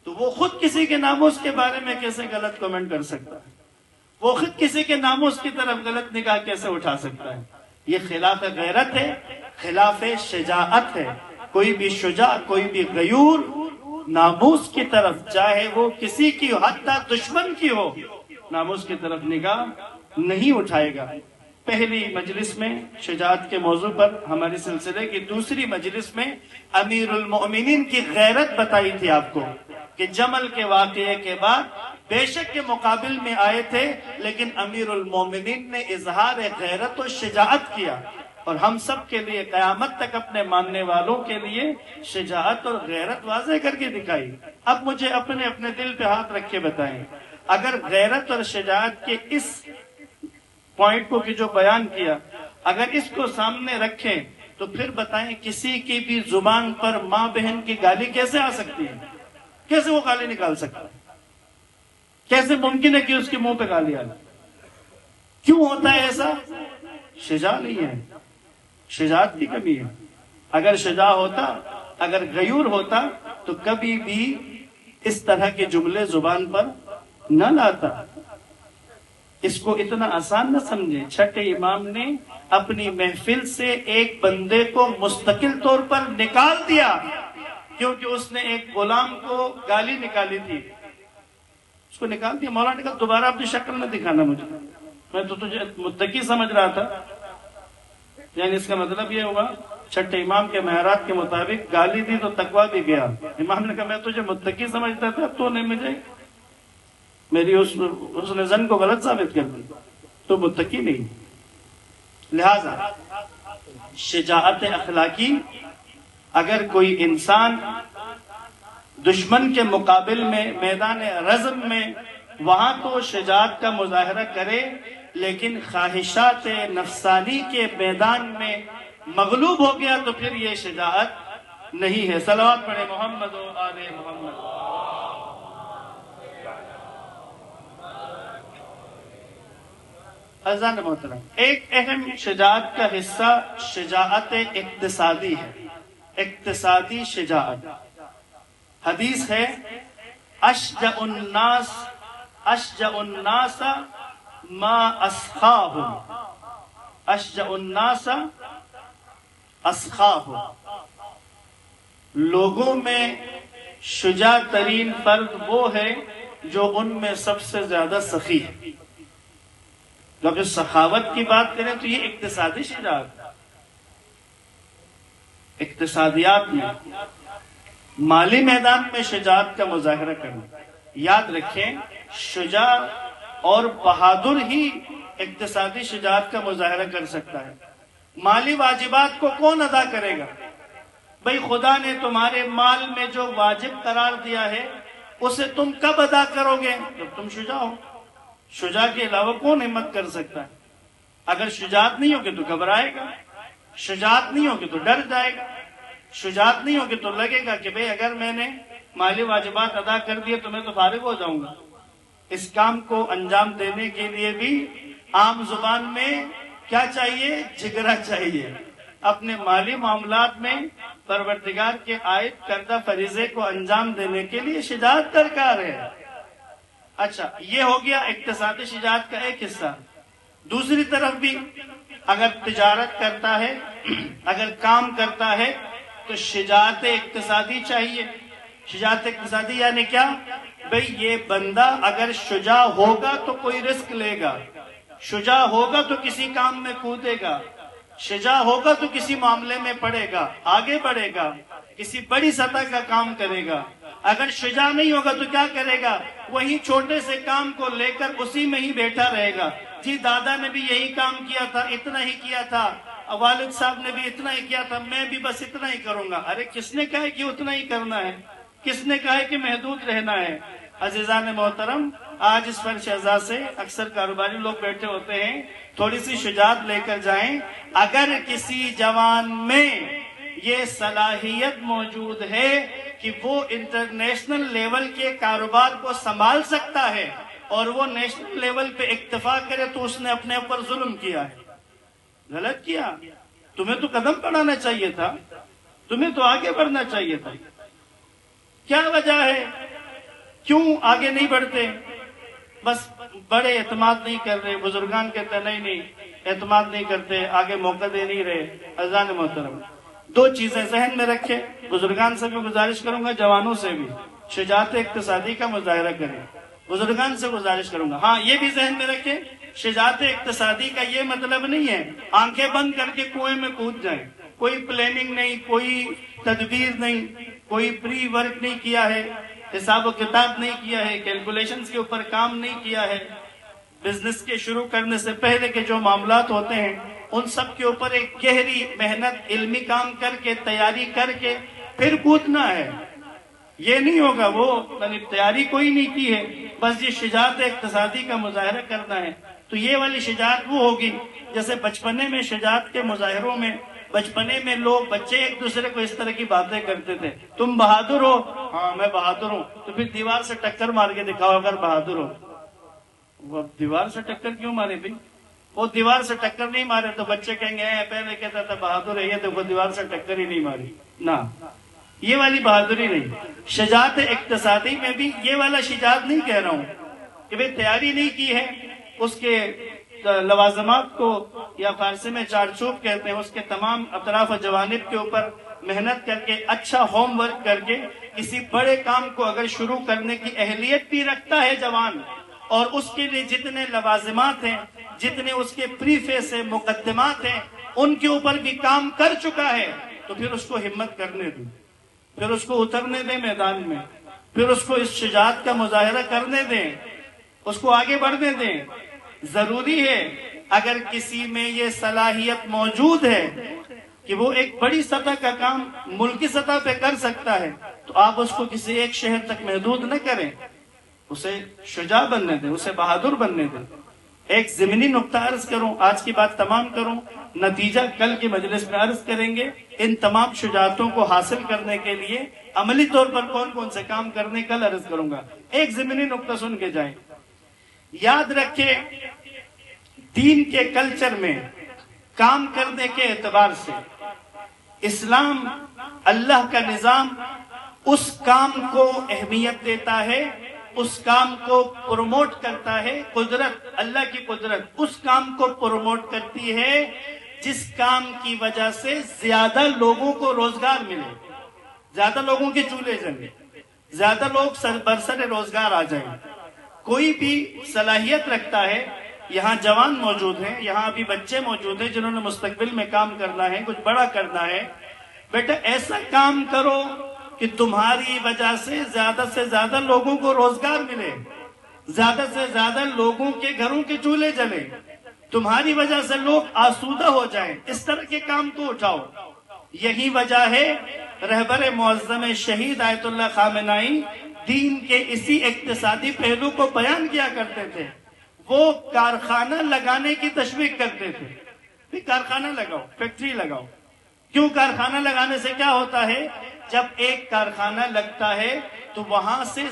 تو وہ خود کسی کے ناموس کے بارے میں کیسے غلط کامنٹ کر سکتا ہے؟ وہ خود کسی کے ناموس کی طرف غلط نگاہ کیسے اٹھا سکتا ہے؟ یہ خلاف غیرت ہے، خلاف شجاعت ہے. کوئی بھی شجاع، کوئی بھی غیور ناموس کی طرف، چاہے وہ کسی کی حتی دشمن کی ہو، ناموس کی طرف نگاہ نہیں اٹھائے گا. پہلی مجلس میں شجاعت کے موضوع پر، ہماری سلسلے کی دوسری مجلس میں امیر المؤمنین کی غیرت بتائی تھی آپ کو کہ جمل کے واقعے کے بعد بے شک کے مقابل میں آئے تھے، لیکن امیر المومنین نے اظہار غیرت و شجاعت کیا، اور ہم سب کے لیے قیامت تک اپنے ماننے والوں کے لیے شجاعت اور غیرت واضح کر کے دکھائی. اب مجھے اپنے اپنے دل پہ ہاتھ رکھ کے بتائیں، اگر غیرت اور شجاعت کے اس پوائنٹ کو جو بیان کیا، اگر اس کو سامنے رکھیں تو پھر بتائیں کسی کی بھی زبان پر ماں بہن کی گالی کیسے آ سکتی ہے؟ کیسے وہ گالی نکال سکتا ہے؟ کیسے ممکن ہے کہ اس کے منہ پہ گالی آئے؟ کیوں ہوتا ہے ایسا؟ شجاع نہیں ہے، شجاعت کی کمی ہے. اگر شجاع ہوتا، اگر غیور ہوتا تو کبھی بھی اس طرح کے جملے زبان پر نہ لاتا. اس کو اتنا آسان نہ سمجھیں. چھٹے امام نے اپنی محفل سے ایک بندے کو مستقل طور پر نکال دیا کیونکہ اس نے ایک غلام کو گالی نکالی تھی. اس کو نکال دیا. مولانا نے کہا دوبارہ اپنی شکل نہ دکھانا مجھے، میں تو تجھے متقی سمجھ رہا تھا. یعنی اس کا مطلب یہ ہوگا چھٹے امام کے معیارات کے مطابق گالی دی تو تقویٰ بھی گیا. امام نے کہا میں تجھے متقی سمجھتا تھا، تو نے مجھے میری حسن زن کو غلط ثابت کر دی تو متقی نہیں. لہذا شجاعت اخلاقی، اگر کوئی انسان دشمن کے مقابل میں میدان رزم میں وہاں تو شجاعت کا مظاہرہ کرے، لیکن خواہشات نفسانی کے میدان میں مغلوب ہو گیا تو پھر یہ شجاعت نہیں ہے. صلوات پڑھے محمد و آل محمد. عزیزان محترم، ایک اہم شجاعت کا حصہ شجاعت اقتصادی ہے، اقتصادی شجاعت. حدیث ہے اشجع الناس ما اسخاهم، اشجع الناس اسخاهم. لوگوں میں شجاع ترین فرد وہ ہے جو ان میں سب سے زیادہ سخی ہے. اگر سخاوت کی بات کریں تو یہ اقتصادی شجاعت، اقتصادیات میں مالی میدان میں شجاعت کا مظاہرہ کرنا. یاد رکھیں شجاع اور بہادر ہی اقتصادی شجاعت کا مظاہرہ کر سکتا ہے. مالی واجبات کو کون ادا کرے گا؟ بھئی خدا نے تمہارے مال میں جو واجب قرار دیا ہے اسے تم کب ادا کرو گے؟ جب تم شجاع ہو. شجاع کے علاوہ کون ہمت کر سکتا ہے؟ اگر شجاعت نہیں ہوگی تو گھبرائے گا، شجاعت نہیں ہوگی تو ڈر جائے گا، شجاعت نہیں ہوگی تو لگے گا کہ بھئی اگر میں نے مالی واجبات ادا کر دیے تو میں تو فارغ ہو جاؤں گا. اس کام کو انجام دینے کے لیے بھی عام زبان میں کیا چاہیے؟ جگرا چاہیے. اپنے مالی معاملات میں پروردگار کے عائد کردہ فریضے کو انجام دینے کے لیے شجاعت درکار ہے. اچھا، یہ ہو گیا اقتصادی شجاعت کا ایک حصہ. دوسری طرف بھی اگر تجارت کرتا ہے، اگر کام کرتا ہے تو شجاعت اقتصادی چاہیے. شجاعت اقتصادی یعنی کیا؟ بھئی یہ بندہ اگر شجاع ہوگا تو کوئی رسک لے گا، شجاع ہوگا تو کسی کام میں کودے گا، شجاع ہوگا تو کسی معاملے میں پڑے گا، آگے بڑھے گا، کسی بڑی سطح کا کام کرے گا. اگر شجاع نہیں ہوگا تو کیا کرے گا؟ وہی چھوٹے سے کام کو لے کر اسی میں ہی بیٹھا رہے گا. جی دادا نے بھی یہی کام کیا تھا، اتنا ہی کیا تھا، والد صاحب نے بھی اتنا ہی کیا تھا، میں بھی بس اتنا ہی کروں گا. ارے کس نے کہا ہے کہ اتنا ہی کرنا ہے؟ کس نے کہا ہے کہ محدود رہنا ہے؟ عزیزان محترم، آج اس فرش اعزاء سے اکثر کاروباری لوگ بیٹھے ہوتے ہیں، تھوڑی سی شجاعت لے کر جائیں. اگر کسی جوان میں یہ صلاحیت موجود ہے کہ وہ انٹرنیشنل لیول کے کاروبار کو سنبھال سکتا ہے اور وہ نیشنل لیول پہ اکتفا کرے تو اس نے اپنے اوپر ظلم کیا ہے، غلط کیا. تمہیں تو قدم بڑھانا چاہیے تھا، تمہیں تو آگے بڑھنا چاہیے تھا. کیا وجہ ہے؟ کیوں آگے نہیں بڑھتے؟ بس بڑے اعتماد نہیں کر رہے. بزرگان کہتے نہیں اعتماد نہیں کرتے، آگے موقع دے نہیں رہے. عزیزان محترم، دو چیزیں ذہن میں رکھے. بزرگان سے بھی گزارش کروں گا، جوانوں سے بھی شجاعت اقتصادی کا مظاہرہ کریں. بزرگان سے گزارش کروں گا، ہاں یہ بھی ذہن میں رکھیں، شجاعت اقتصادی کا یہ مطلب نہیں ہے آنکھیں بند کر کے کنویں میں کود جائیں. کوئی پلاننگ نہیں، کوئی تدبیر نہیں، کوئی پری ورک نہیں کیا ہے، حساب و کتاب نہیں کیا ہے، کیلکولیشنز کے اوپر کام نہیں کیا ہے. بزنس کے شروع کرنے سے پہلے کے جو معاملات ہوتے ہیں ان سب کے اوپر ایک گہری محنت، علمی کام کر کے، تیاری کر کے پھر کودنا ہے. یہ نہیں ہوگا، وہ تیاری کوئی نہیں کی ہے، بس یہ شجاعت اقتصادی کا مظاہرہ کرنا ہے. تو یہ والی شجاعت وہ ہوگی جیسے بچپنے میں شجاعت کے مظاہروں میں، بچپنے میں لوگ بچے ایک دوسرے کو اس طرح کی باتیں کرتے تھے. تم بہادر ہو؟ ہاں میں بہادر ہوں. تو پھر دیوار سے ٹکر مار کے دکھاؤ اگر بہادر ہو. وہ دیوار سے ٹکر کیوں مارے بھائی؟ وہ دیوار سے ٹکر نہیں مارے تو بچے کہیں گے پہلے کہتا تھا بہادر ہے، یہ دیکھو دیوار سے ٹکر ہی نہیں ماری. نہ، یہ والی بہادری نہیں. شجاعت اقتصادی میں بھی یہ والا شجاعت نہیں کہہ رہا ہوں کہ بھئی تیاری نہیں کی ہے، اس کے لوازمات کو یا فارسی میں چارچوب کہتے ہیں، اس کے تمام اطراف و جوانب کے اوپر محنت کر کے، اچھا ہوم ورک کر کے کسی بڑے کام کو اگر شروع کرنے کی اہلیت بھی رکھتا ہے جوان، اور اس کے لیے جتنے لوازمات ہیں، جتنے اس کے پریفیس ہیں، مقدمات ہیں، ان کے اوپر بھی کام کر چکا ہے، تو پھر اس کو ہمت کرنے دیں، پھر اس کو اترنے دیں میدان میں، پھر اس کو اس شجاعت کا مظاہرہ کرنے دیں. اس کو آگے بڑھنے دیں. ضروری ہے اگر کسی میں یہ صلاحیت موجود ہے کہ وہ ایک بڑی سطح کا کام ملکی سطح پہ کر سکتا ہے تو آپ اس کو کسی ایک شہر تک محدود نہ کریں، اسے شجاع بننے دیں، اسے بہادر بننے دیں. ایک ضمنی نقطہ عرض کروں، آج کی بات تمام کروں، نتیجہ کل کی مجلس میں عرض کریں گے. ان تمام شجاعتوں کو حاصل کرنے کے لیے عملی طور پر کون کون سے کام کرنے کل عرض کروں گا. ایک ضمنی نقطہ سن کے جائیں. یاد رکھیں دین کے کلچر میں کام کرنے کے اعتبار سے اسلام، اللہ کا نظام اس کام کو اہمیت دیتا ہے، اس کام کو پروموٹ کرتا ہے. قدرت، اللہ کی قدرت اس کام کو پروموٹ کرتی ہے جس کام کی وجہ سے زیادہ لوگوں کو روزگار ملے، زیادہ لوگوں کے چولہے جلیں، زیادہ لوگ برسر روزگار آ جائیں. کوئی بھی صلاحیت رکھتا ہے، یہاں جوان موجود ہیں، یہاں ابھی بچے موجود ہیں جنہوں نے مستقبل میں کام کرنا ہے، کچھ بڑا کرنا ہے. بیٹا ایسا کام کرو کہ تمہاری وجہ سے زیادہ لوگوں کو روزگار ملے، زیادہ سے زیادہ لوگوں کے گھروں کے چولہے جلیں، تمہاری وجہ سے لوگ آسودہ ہو جائیں. اس طرح کے کام کو اٹھاؤ. یہی وجہ ہے رہبر معظم شہید آیت اللہ خامنائی دین کے اسی اقتصادی پہلو کو بیان کیا کرتے تھے. وہ کارخانہ لگانے کی تشویق کرتے تھے. کارخانہ لگاؤ، فیکٹری لگاؤ. کیوں؟ کارخانہ لگانے سے کیا ہوتا ہے؟ جب ایک کارخانہ لگتا ہے تو وہاں سے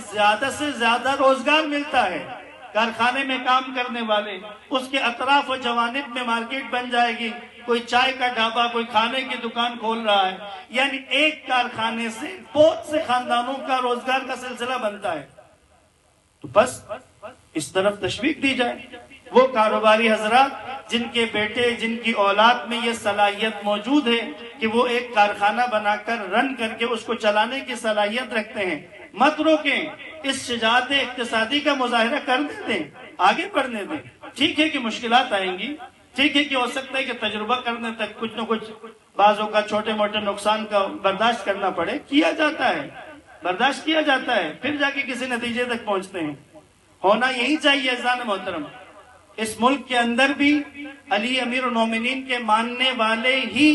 زیادہ روزگار ملتا ہے. کارخانے میں کام کرنے والے، اس کے اطراف و جوانب میں مارکیٹ بن جائے گی. کوئی چائے کا ڈھابا، کوئی کھانے کی دکان کھول رہا ہے. یعنی ایک کارخانے سے بہت سے خاندانوں کا روزگار کا سلسلہ بنتا ہے. تو بس اس طرف تشویق دی جائے. وہ کاروباری حضرات جن کے بیٹے، جن کی اولاد میں یہ صلاحیت موجود ہے کہ وہ ایک کارخانہ بنا کر رن کر کے اس کو چلانے کی صلاحیت رکھتے ہیں، مت روکیں. اس شجاعت اقتصادی کا مظاہرہ کر دیں، آگے بڑھنے دیں. ٹھیک ہے کہ مشکلات آئیں گی، ٹھیک ہے کہ ہو سکتا ہے کہ تجربہ کرنے تک کچھ نہ کچھ بعضوں کا چھوٹے موٹے نقصان کا برداشت کرنا پڑے. کیا جاتا ہے، برداشت کیا جاتا ہے، پھر جا کے کسی نتیجے تک پہنچتے ہیں. ہونا یہی چاہیے. عزیزان محترم، اس ملک کے اندر بھی علی امیر المومنین کے ماننے والے ہی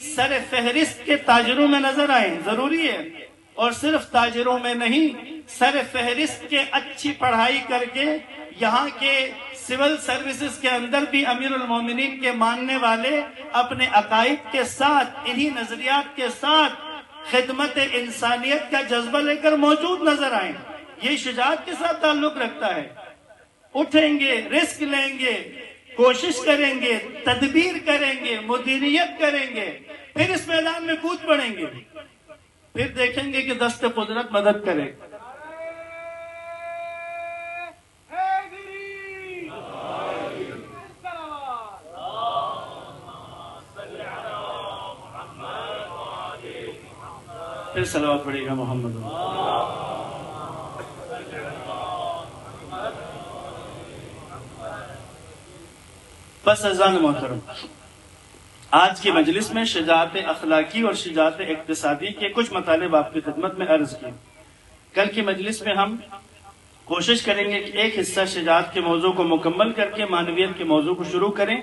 سر فہرست کے تاجروں میں نظر آئیں. ضروری ہے. اور صرف تاجروں میں نہیں، سر فہرست کے اچھی پڑھائی کر کے یہاں کے سول سروسز کے اندر بھی امیر المومنین کے ماننے والے اپنے عقائد کے ساتھ، انہی نظریات کے ساتھ خدمت انسانیت کا جذبہ لے کر موجود نظر آئیں. یہ شجاعت کے ساتھ تعلق رکھتا ہے. اٹھیں گے، رسک لیں گے، کوشش کریں گے، تدبیر کریں گے، مدیریت کریں گے، پھر اس میدان میں کود پڑیں گے. پھر دیکھیں گے کہ دست قدرت مدد کرے. پھر صلوات پڑھے گا محمد. بس عزیزان محترم، آج کی مجلس میں شجاعت اخلاقی اور شجاعت اقتصادی کے کچھ مطالب آپ کی خدمت میں عرض کیے. کل کی مجلس میں ہم کوشش کریں گے کہ ایک حصہ شجاعت کے موضوع کو مکمل کر کے معنویت کے موضوع کو شروع کریں.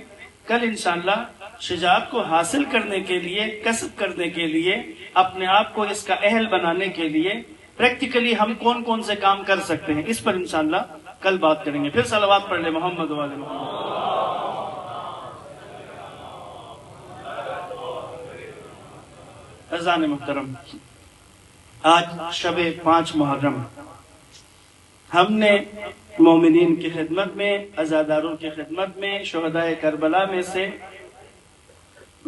کل انشاءاللہ شجاعت کو حاصل کرنے کے لیے، کسب کرنے کے لیے، اپنے آپ کو اس کا اہل بنانے کے لیے پریکٹیکلی ہم کون کون سے کام کر سکتے ہیں، اس پر انشاءاللہ کل بات کریں گے. پھر صلوات پڑھ لیں محمد و آل محمد. عزیزان محترم، آج شب 5 محرم ہم نے مومنین کی خدمت میں، عزاداروں کی خدمت میں، شہداء کربلا میں سے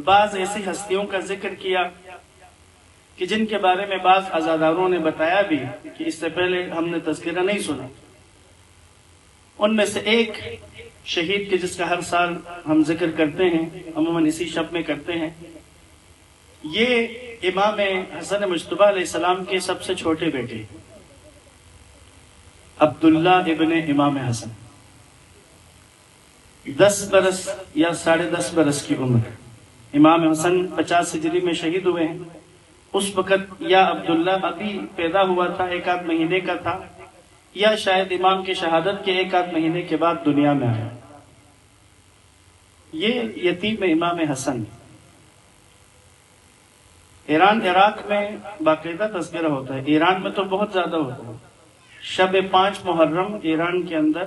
بعض ایسی ہستیوں کا ذکر کیا کہ جن کے بارے میں بعض عزاداروں نے بتایا بھی کہ اس سے پہلے ہم نے تذکرہ نہیں سنا. ان میں سے ایک شہید کے جس کا ہر سال ہم ذکر کرتے ہیں، عموماً اسی شب میں کرتے ہیں، یہ امام حسن مجتبی علیہ السلام کے سب سے چھوٹے بیٹے عبداللہ ابن امام حسن، 10 برس یا 10.5 برس کی عمر. امام حسن 50 ہجری میں شہید ہوئے ہیں. اس وقت یا عبداللہ ابھی پیدا ہوا تھا، 1 آدھ مہینے کا تھا، یا شاید امام کی شہادت کے ایک آدھ مہینے کے بعد دنیا میں آیا۔ یہ یتیم امام حسن، ایران عراق میں باقاعدہ تذکرہ ہوتا ہے، ایران میں تو بہت زیادہ ہوتا ہے۔ شب 5 محرم ایران کے اندر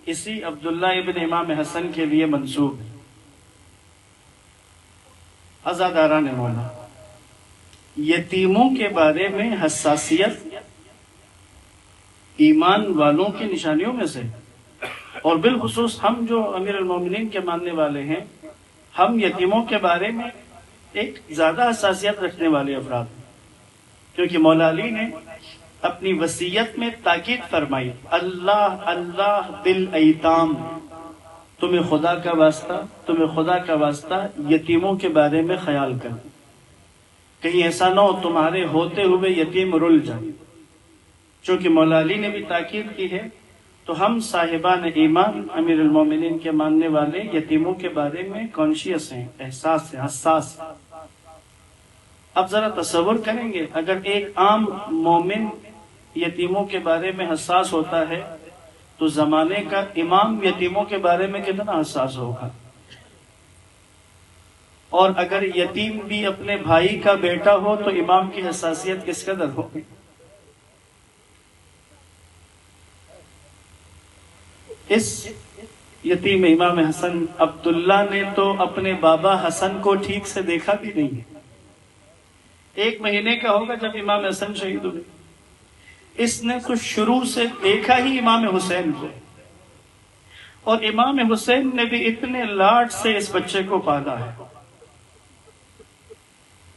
اسی عبداللہ ابن امام حسن کے لیے منسوب ہے۔ عزاداران مولا، یتیموں کے بارے میں حساسیت ایمان والوں کی نشانیوں میں سے، اور بالخصوص ہم جو امیر المومنین کے ماننے والے ہیں، ہم یتیموں کے بارے میں ایک زیادہ حساسیت رکھنے والے افراد ہیں، کیونکہ مولا علی نے اپنی وصیت میں تاکید فرمائی، اللہ اللہ بالایتام، تمہیں خدا کا واسطہ، تمہیں خدا کا واسطہ یتیموں کے بارے میں خیال کر، کہیں ایسا نہ ہو تمہارے ہوتے ہوئے یتیم رل جائے۔ چونکہ مولا علی نے بھی تاکید کی ہے، تو ہم صاحبان ایمان امیر المومنین کے ماننے والے یتیموں کے بارے میں کانشیس ہیں، احساس ہیں، حساس ہیں۔ اب ذرا تصور کریں گے، اگر ایک عام مومن یتیموں کے بارے میں حساس ہوتا ہے تو زمانے کا امام یتیموں کے بارے میں کتنا حساس ہوگا، اور اگر یتیم بھی اپنے بھائی کا بیٹا ہو تو امام کی حساسیت کس قدر ہوگی۔ اس یتیم امام حسن عبداللہ نے تو اپنے بابا حسن کو ٹھیک سے دیکھا بھی نہیں ہے۔ 1 مہینے کا ہوگا جب امام حسن شہید ہوئے، اس نے تو شروع سے دیکھا ہی امام حسین کو، اور امام حسین نے بھی اتنے لاڈ سے اس بچے کو پالا ہے۔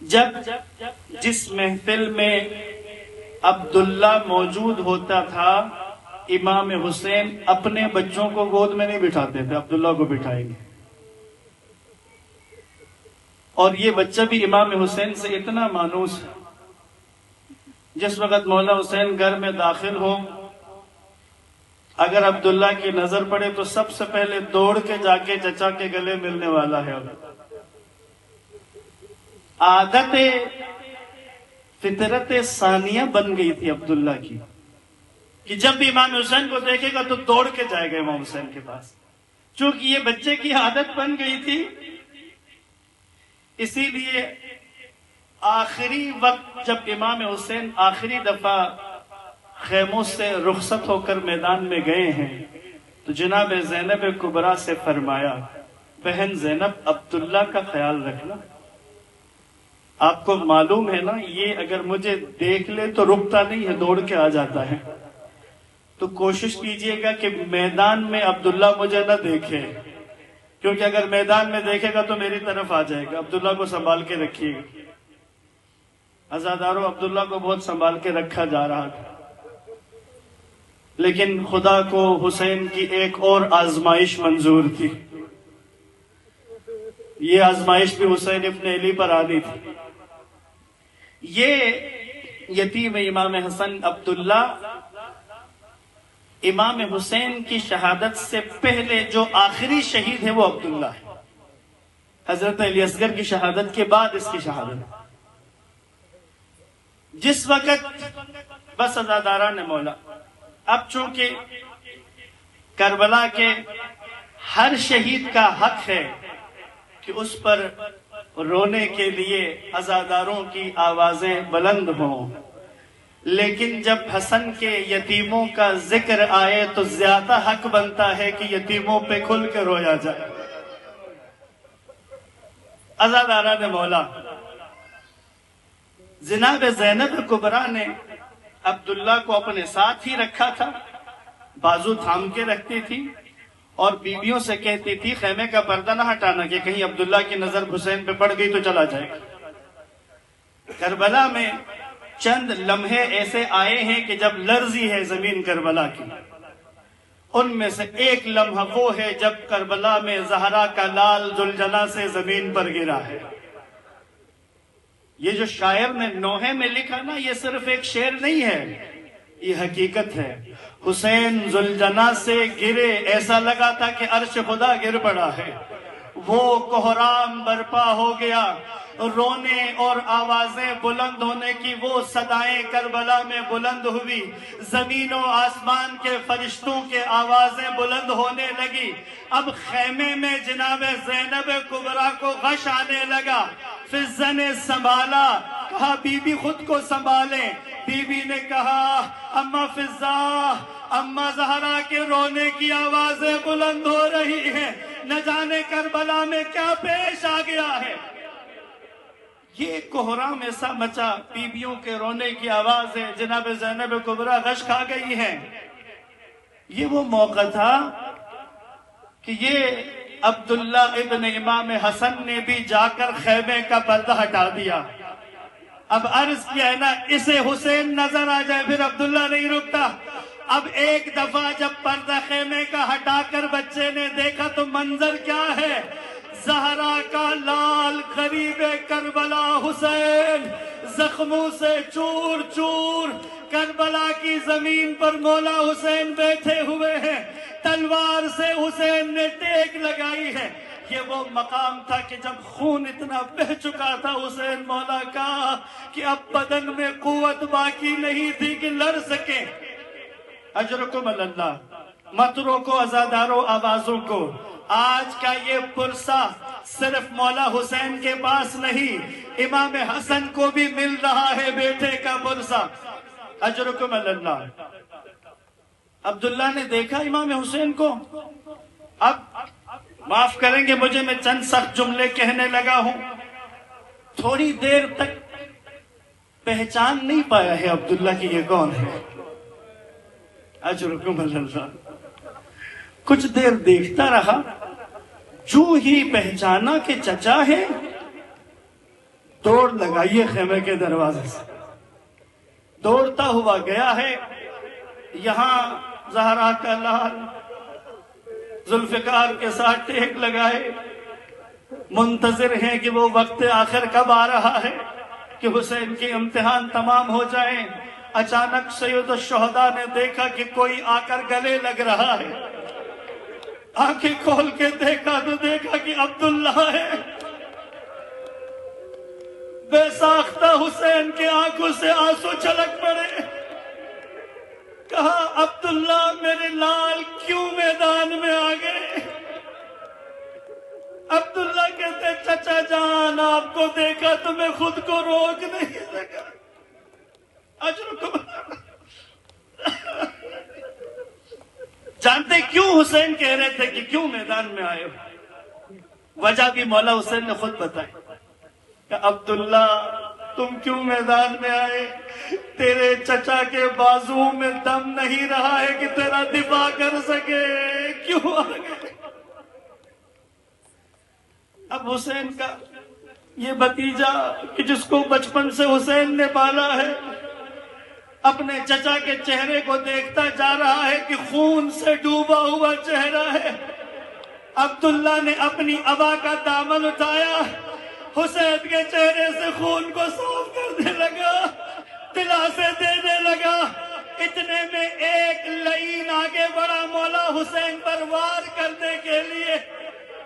جب جس محفل میں عبداللہ موجود ہوتا تھا، امام حسین اپنے بچوں کو گود میں نہیں بٹھاتے تھے، عبداللہ کو بٹھائیں گے، اور یہ بچہ بھی امام حسین سے اتنا مانوس ہے، جس وقت مولا حسین گھر میں داخل ہو، اگر عبداللہ کی نظر پڑے تو سب سے پہلے دوڑ کے جا کے چچا کے گلے ملنے والا ہے۔ عادت فطرت ثانیہ بن گئی تھی عبداللہ کی، کہ جب بھی امام حسین کو دیکھے گا تو دوڑ کے جائے گا امام حسین کے پاس، چونکہ یہ بچے کی عادت بن گئی تھی۔ اسی لیے آخری وقت جب امام حسین آخری دفعہ خیموں سے رخصت ہو کر میدان میں گئے ہیں، تو جناب زینب کبریٰ سے فرمایا، بہن زینب عبداللہ کا خیال رکھنا، آپ کو معلوم ہے نا یہ اگر مجھے دیکھ لے تو رکتا نہیں ہے، دوڑ کے آ جاتا ہے، تو کوشش کیجئے گا کہ میدان میں عبداللہ مجھے نہ دیکھے، کیونکہ اگر میدان میں دیکھے گا تو میری طرف آ جائے گا، عبداللہ کو سنبھال کے رکھیے گا۔ عزاداروں، عبداللہ کو بہت سنبھال کے رکھا جا رہا تھا، لیکن خدا کو حسین کی ایک اور آزمائش منظور تھی۔ یہ آزمائش بھی حسین ابن علی پر آنی تھی۔ یہ یتیم امام حسن عبداللہ امام حسین کی شہادت سے پہلے جو آخری شہید ہے وہ عبداللہ ہے، حضرت علی اصغر کی شہادت کے بعد اس کی شہادت۔ جس وقت بس عزاداران مولا، اب چونکہ کربلا کے ہر شہید کا حق ہے کہ اس پر رونے کے لیے عزاداروں کی آوازیں بلند ہوں، لیکن جب حسن کے یتیموں کا ذکر آئے تو زیادہ حق بنتا ہے کہ یتیموں پہ کھل کے رویا جائے۔ عزاداران مولا، جناب زینب کبریٰ نے عبداللہ کو اپنے ساتھ ہی رکھا تھا، بازو تھام کے رکھتی تھی، اور بیویوں سے کہتی تھی خیمے کا پردہ نہ ہٹانا کہ کہیں عبداللہ کی نظر حسین پہ پڑ گئی تو چلا جائے گا۔ کربلا میں چند لمحے ایسے آئے ہیں کہ جب لرزی ہے زمین کربلا کی، ان میں سے ایک لمحہ وہ ہے جب کربلا میں زہرا کا لال ذوالجنا سے زمین پر گرا ہے۔ یہ جو شاعر نے نوحے میں لکھا نا، یہ صرف ایک شعر نہیں ہے، یہ حقیقت ہے۔ حسین ذوالجنا سے گرے، ایسا لگا تھا کہ عرش خدا گر پڑا ہے، وہ کوہرام برپا ہو گیا، رونے اور آوازیں بلند ہونے کی وہ صدائیں کربلا میں بلند ہوئی، زمین و آسمان کے فرشتوں کے آوازیں بلند ہونے لگی۔ اب خیمے میں جناب زینب کبریٰ کو غش آنے لگا۔ فضہ نے سنبھالا، کہا بی بی خود کو سنبھالیں۔ بی بی نے کہا اماں فضہ، اماں زہرا کے رونے کی آوازیں بلند ہو رہی ہیں، نہ جانے کربلا میں کیا پیش آ گیا ہے۔ یہ کوہرام ایسا مچا، بیویوں کے رونے کی آوازیں، جناب زینب کبریٰ غش کھا گئی ہیں۔ یہ وہ موقع تھا کہ یہ عبداللہ ابن امام حسن نے بھی جا کر خیمے کا پردہ ہٹا دیا۔ اب عرض کیا ہے نا، اسے حسین نظر آ جائے پھر عبداللہ نہیں رکتا۔ اب ایک دفعہ جب پردہ خیمے کا ہٹا کر بچے نے دیکھا تو منظر کیا ہے؟ زہرا کا لال قریب کربلا حسین زخموں سے چور چور، کربلا کی زمین پر مولا حسین بیٹھے ہوئے ہیں، تلوار سے حسین نے ٹیک لگائی ہے۔ یہ وہ مقام تھا کہ جب خون اتنا بہہ چکا تھا حسین مولا کا کہ اب بدن میں قوت باقی نہیں تھی کہ لڑ سکے۔ اجرکم اللہ، مت روکو عزادارو آوازوں کو۔ آج کا یہ پرسہ صرف مولا حسین کے پاس نہیں، امام حسن کو بھی مل رہا ہے بیٹے کا پرسہ۔ اجرکم اللہ۔ عبداللہ نے دیکھا امام حسین کو، اب معاف کریں گے مجھے، میں چند سخت جملے کہنے لگا ہوں، تھوڑی دیر تک پہچان نہیں پایا ہے عبداللہ کی یہ کون ہے۔ اجرکم اللہ۔ کچھ دیر دیکھتا رہا، جو ہی پہچانا کہ چچا ہے، دوڑ لگائیے خیمے کے دروازے سے، دوڑتا ہوا گیا ہے۔ یہاں زہرا کا لال ذوالفقار کے ساتھ ٹیک لگائے، منتظر ہیں کہ وہ وقت آخر کب آ رہا ہے کہ حسین کی امتحان تمام ہو جائیں۔ اچانک سید الشہداء نے دیکھا کہ کوئی آ کر گلے لگ رہا ہے۔ آنکھیں کھول کے دیکھا تو دیکھا کہ عبداللہ ہے۔ بے ساختہ حسین کے آنکھوں سے آنسو چھلک پڑے۔ کہا عبداللہ میرے لال کیوں میدان میں آ گئے؟ عبداللہ کہتے چچا جان آپ کو دیکھا تو میں خود کو روک نہیں سکا۔ جانتے کیوں حسین کہہ رہے تھے کہ کیوں میدان میں آئے ہو؟ وجہ بھی مولا حسین نے خود بتائی کہ عبداللہ تم کیوں میدان میں آئے؟ تیرے چچا کے بازو میں دم نہیں رہا ہے کہ تیرا دفاع کر سکے، کیوں آ گئے؟ اب حسین کا یہ بھتیجا کہ جس کو بچپن سے حسین نے پالا ہے، اپنے چچا کے چہرے کو دیکھتا جا رہا ہے کہ خون سے ڈوبا ہوا چہرہ ہے۔ عبداللہ نے اپنی ابا کا دامن اٹھایا، حسین کے چہرے سے خون کو صاف کرنے لگا، دلاسے دینے لگا۔ اتنے میں ایک لعین آگے بڑھا مولا حسین پر وار کرنے کے لیے۔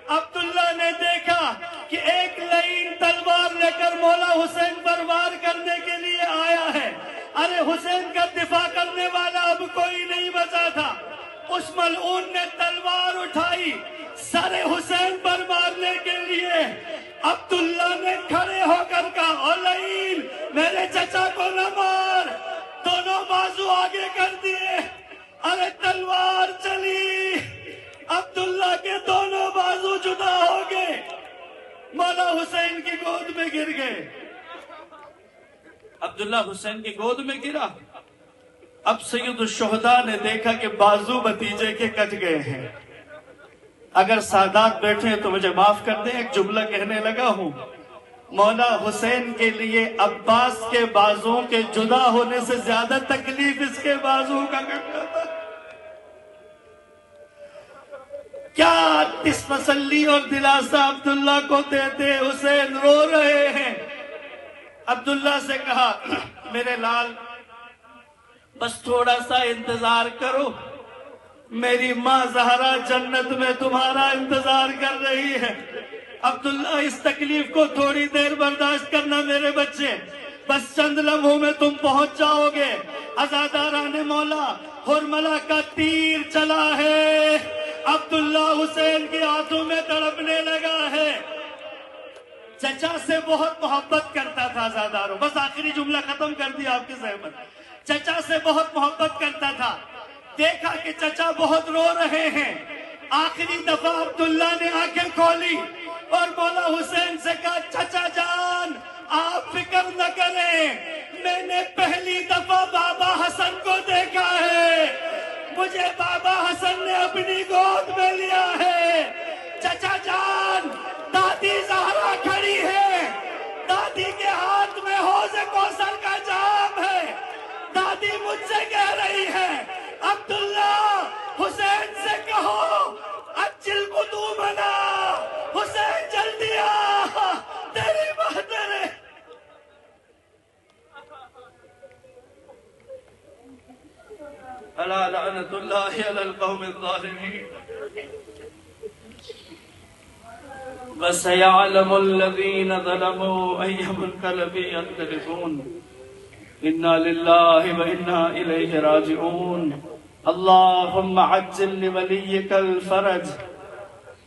عبداللہ نے دیکھا کہ ایک لعین تلوار لے کر مولا حسین پر وار کرنے کے لیے آیا ہے۔ ارے حسین کا دفاع کرنے والا اب کوئی نہیں بچا تھا۔ اس ملعون نے تلوار اٹھائی سر حسین پر مارنے کے لیے۔ عبداللہ نے کھڑے ہو کر کہا او لعین میرے چچا کو نہ مار، دونوں بازو آگے کر دیے۔ ارے تلوار چلی، عبداللہ کے دونوں بازو جدا ہو گئے، مولا حسین کی گود میں گر گئے۔ عبداللہ حسین کی گود میں گرا۔ اب سید الشہداء نے دیکھا کہ بازو بھتیجے کے کٹ گئے ہیں۔ اگر سادات بیٹھے تو مجھے معاف کر دیں، ایک جملہ کہنے لگا ہوں، مولا حسین کے لیے عباس کے بازوں کے جدا ہونے سے زیادہ تکلیف اس کے بازوں کا کٹنا تھا۔ کیا تسلی اور دلاسا عبداللہ کو دیتے، حسین رو رہے ہیں۔ عبداللہ سے کہا میرے لال بس تھوڑا سا انتظار کرو، میری ماں زہرا جنت میں تمہارا انتظار کر رہی ہے۔ عبداللہ اس تکلیف کو تھوڑی دیر برداشت کرنا میرے بچے، بس چند لمحوں میں تم پہنچ جاؤ گے۔ عزاداران مولا، حرملہ کا تیر چلا ہے، عبداللہ حسین کے ہاتھوں میں تڑپنے لگا ہے۔ چچا سے بہت محبت کرتا تھا عزاداروں، بس آخری جملہ ختم کر دیا آپ کی زحمت۔ چچا سے بہت محبت کرتا تھا، دیکھا کہ چچا بہت رو رہے ہیں، آخری دفعہ عبداللہ نے آنکھیں کھولی اور مولا حسین سے کہا چچا جان آپ فکر نہ کریں، میں نے پہلی دفعہ بابا حسن کو دیکھا ہے، مجھے بابا حسن نے اپنی گود میں لیا ہے۔ چچا جان دادی زہرا کھڑی ہے، دادی کے ہاتھ میں حوض کوثر کا جام ہے، دادی مجھ سے کہہ رہی ہے عبداللہ حسین سے کہو اجل قدومنا، حسین جلدی آ، تیری بہتر ہے۔ الا لعنت اللہ علی القوم الظالمین۔ وَسَيَعْلَمُ الَّذِينَ ظَلَمُوا أَيَّ مُنْقَلَبٍ يَنقَلِبُونَ إِنَّا لِلَّهِ وَإِنَّا إِلَيْهِ رَاجِعُونَ اللهم عجل لوليك الفرج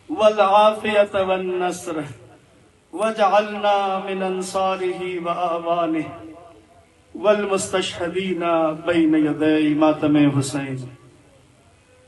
والعافية والنصر واجعلنا من أنصاره وآوانه والمستشهدين بين يدي ماتم حسين۔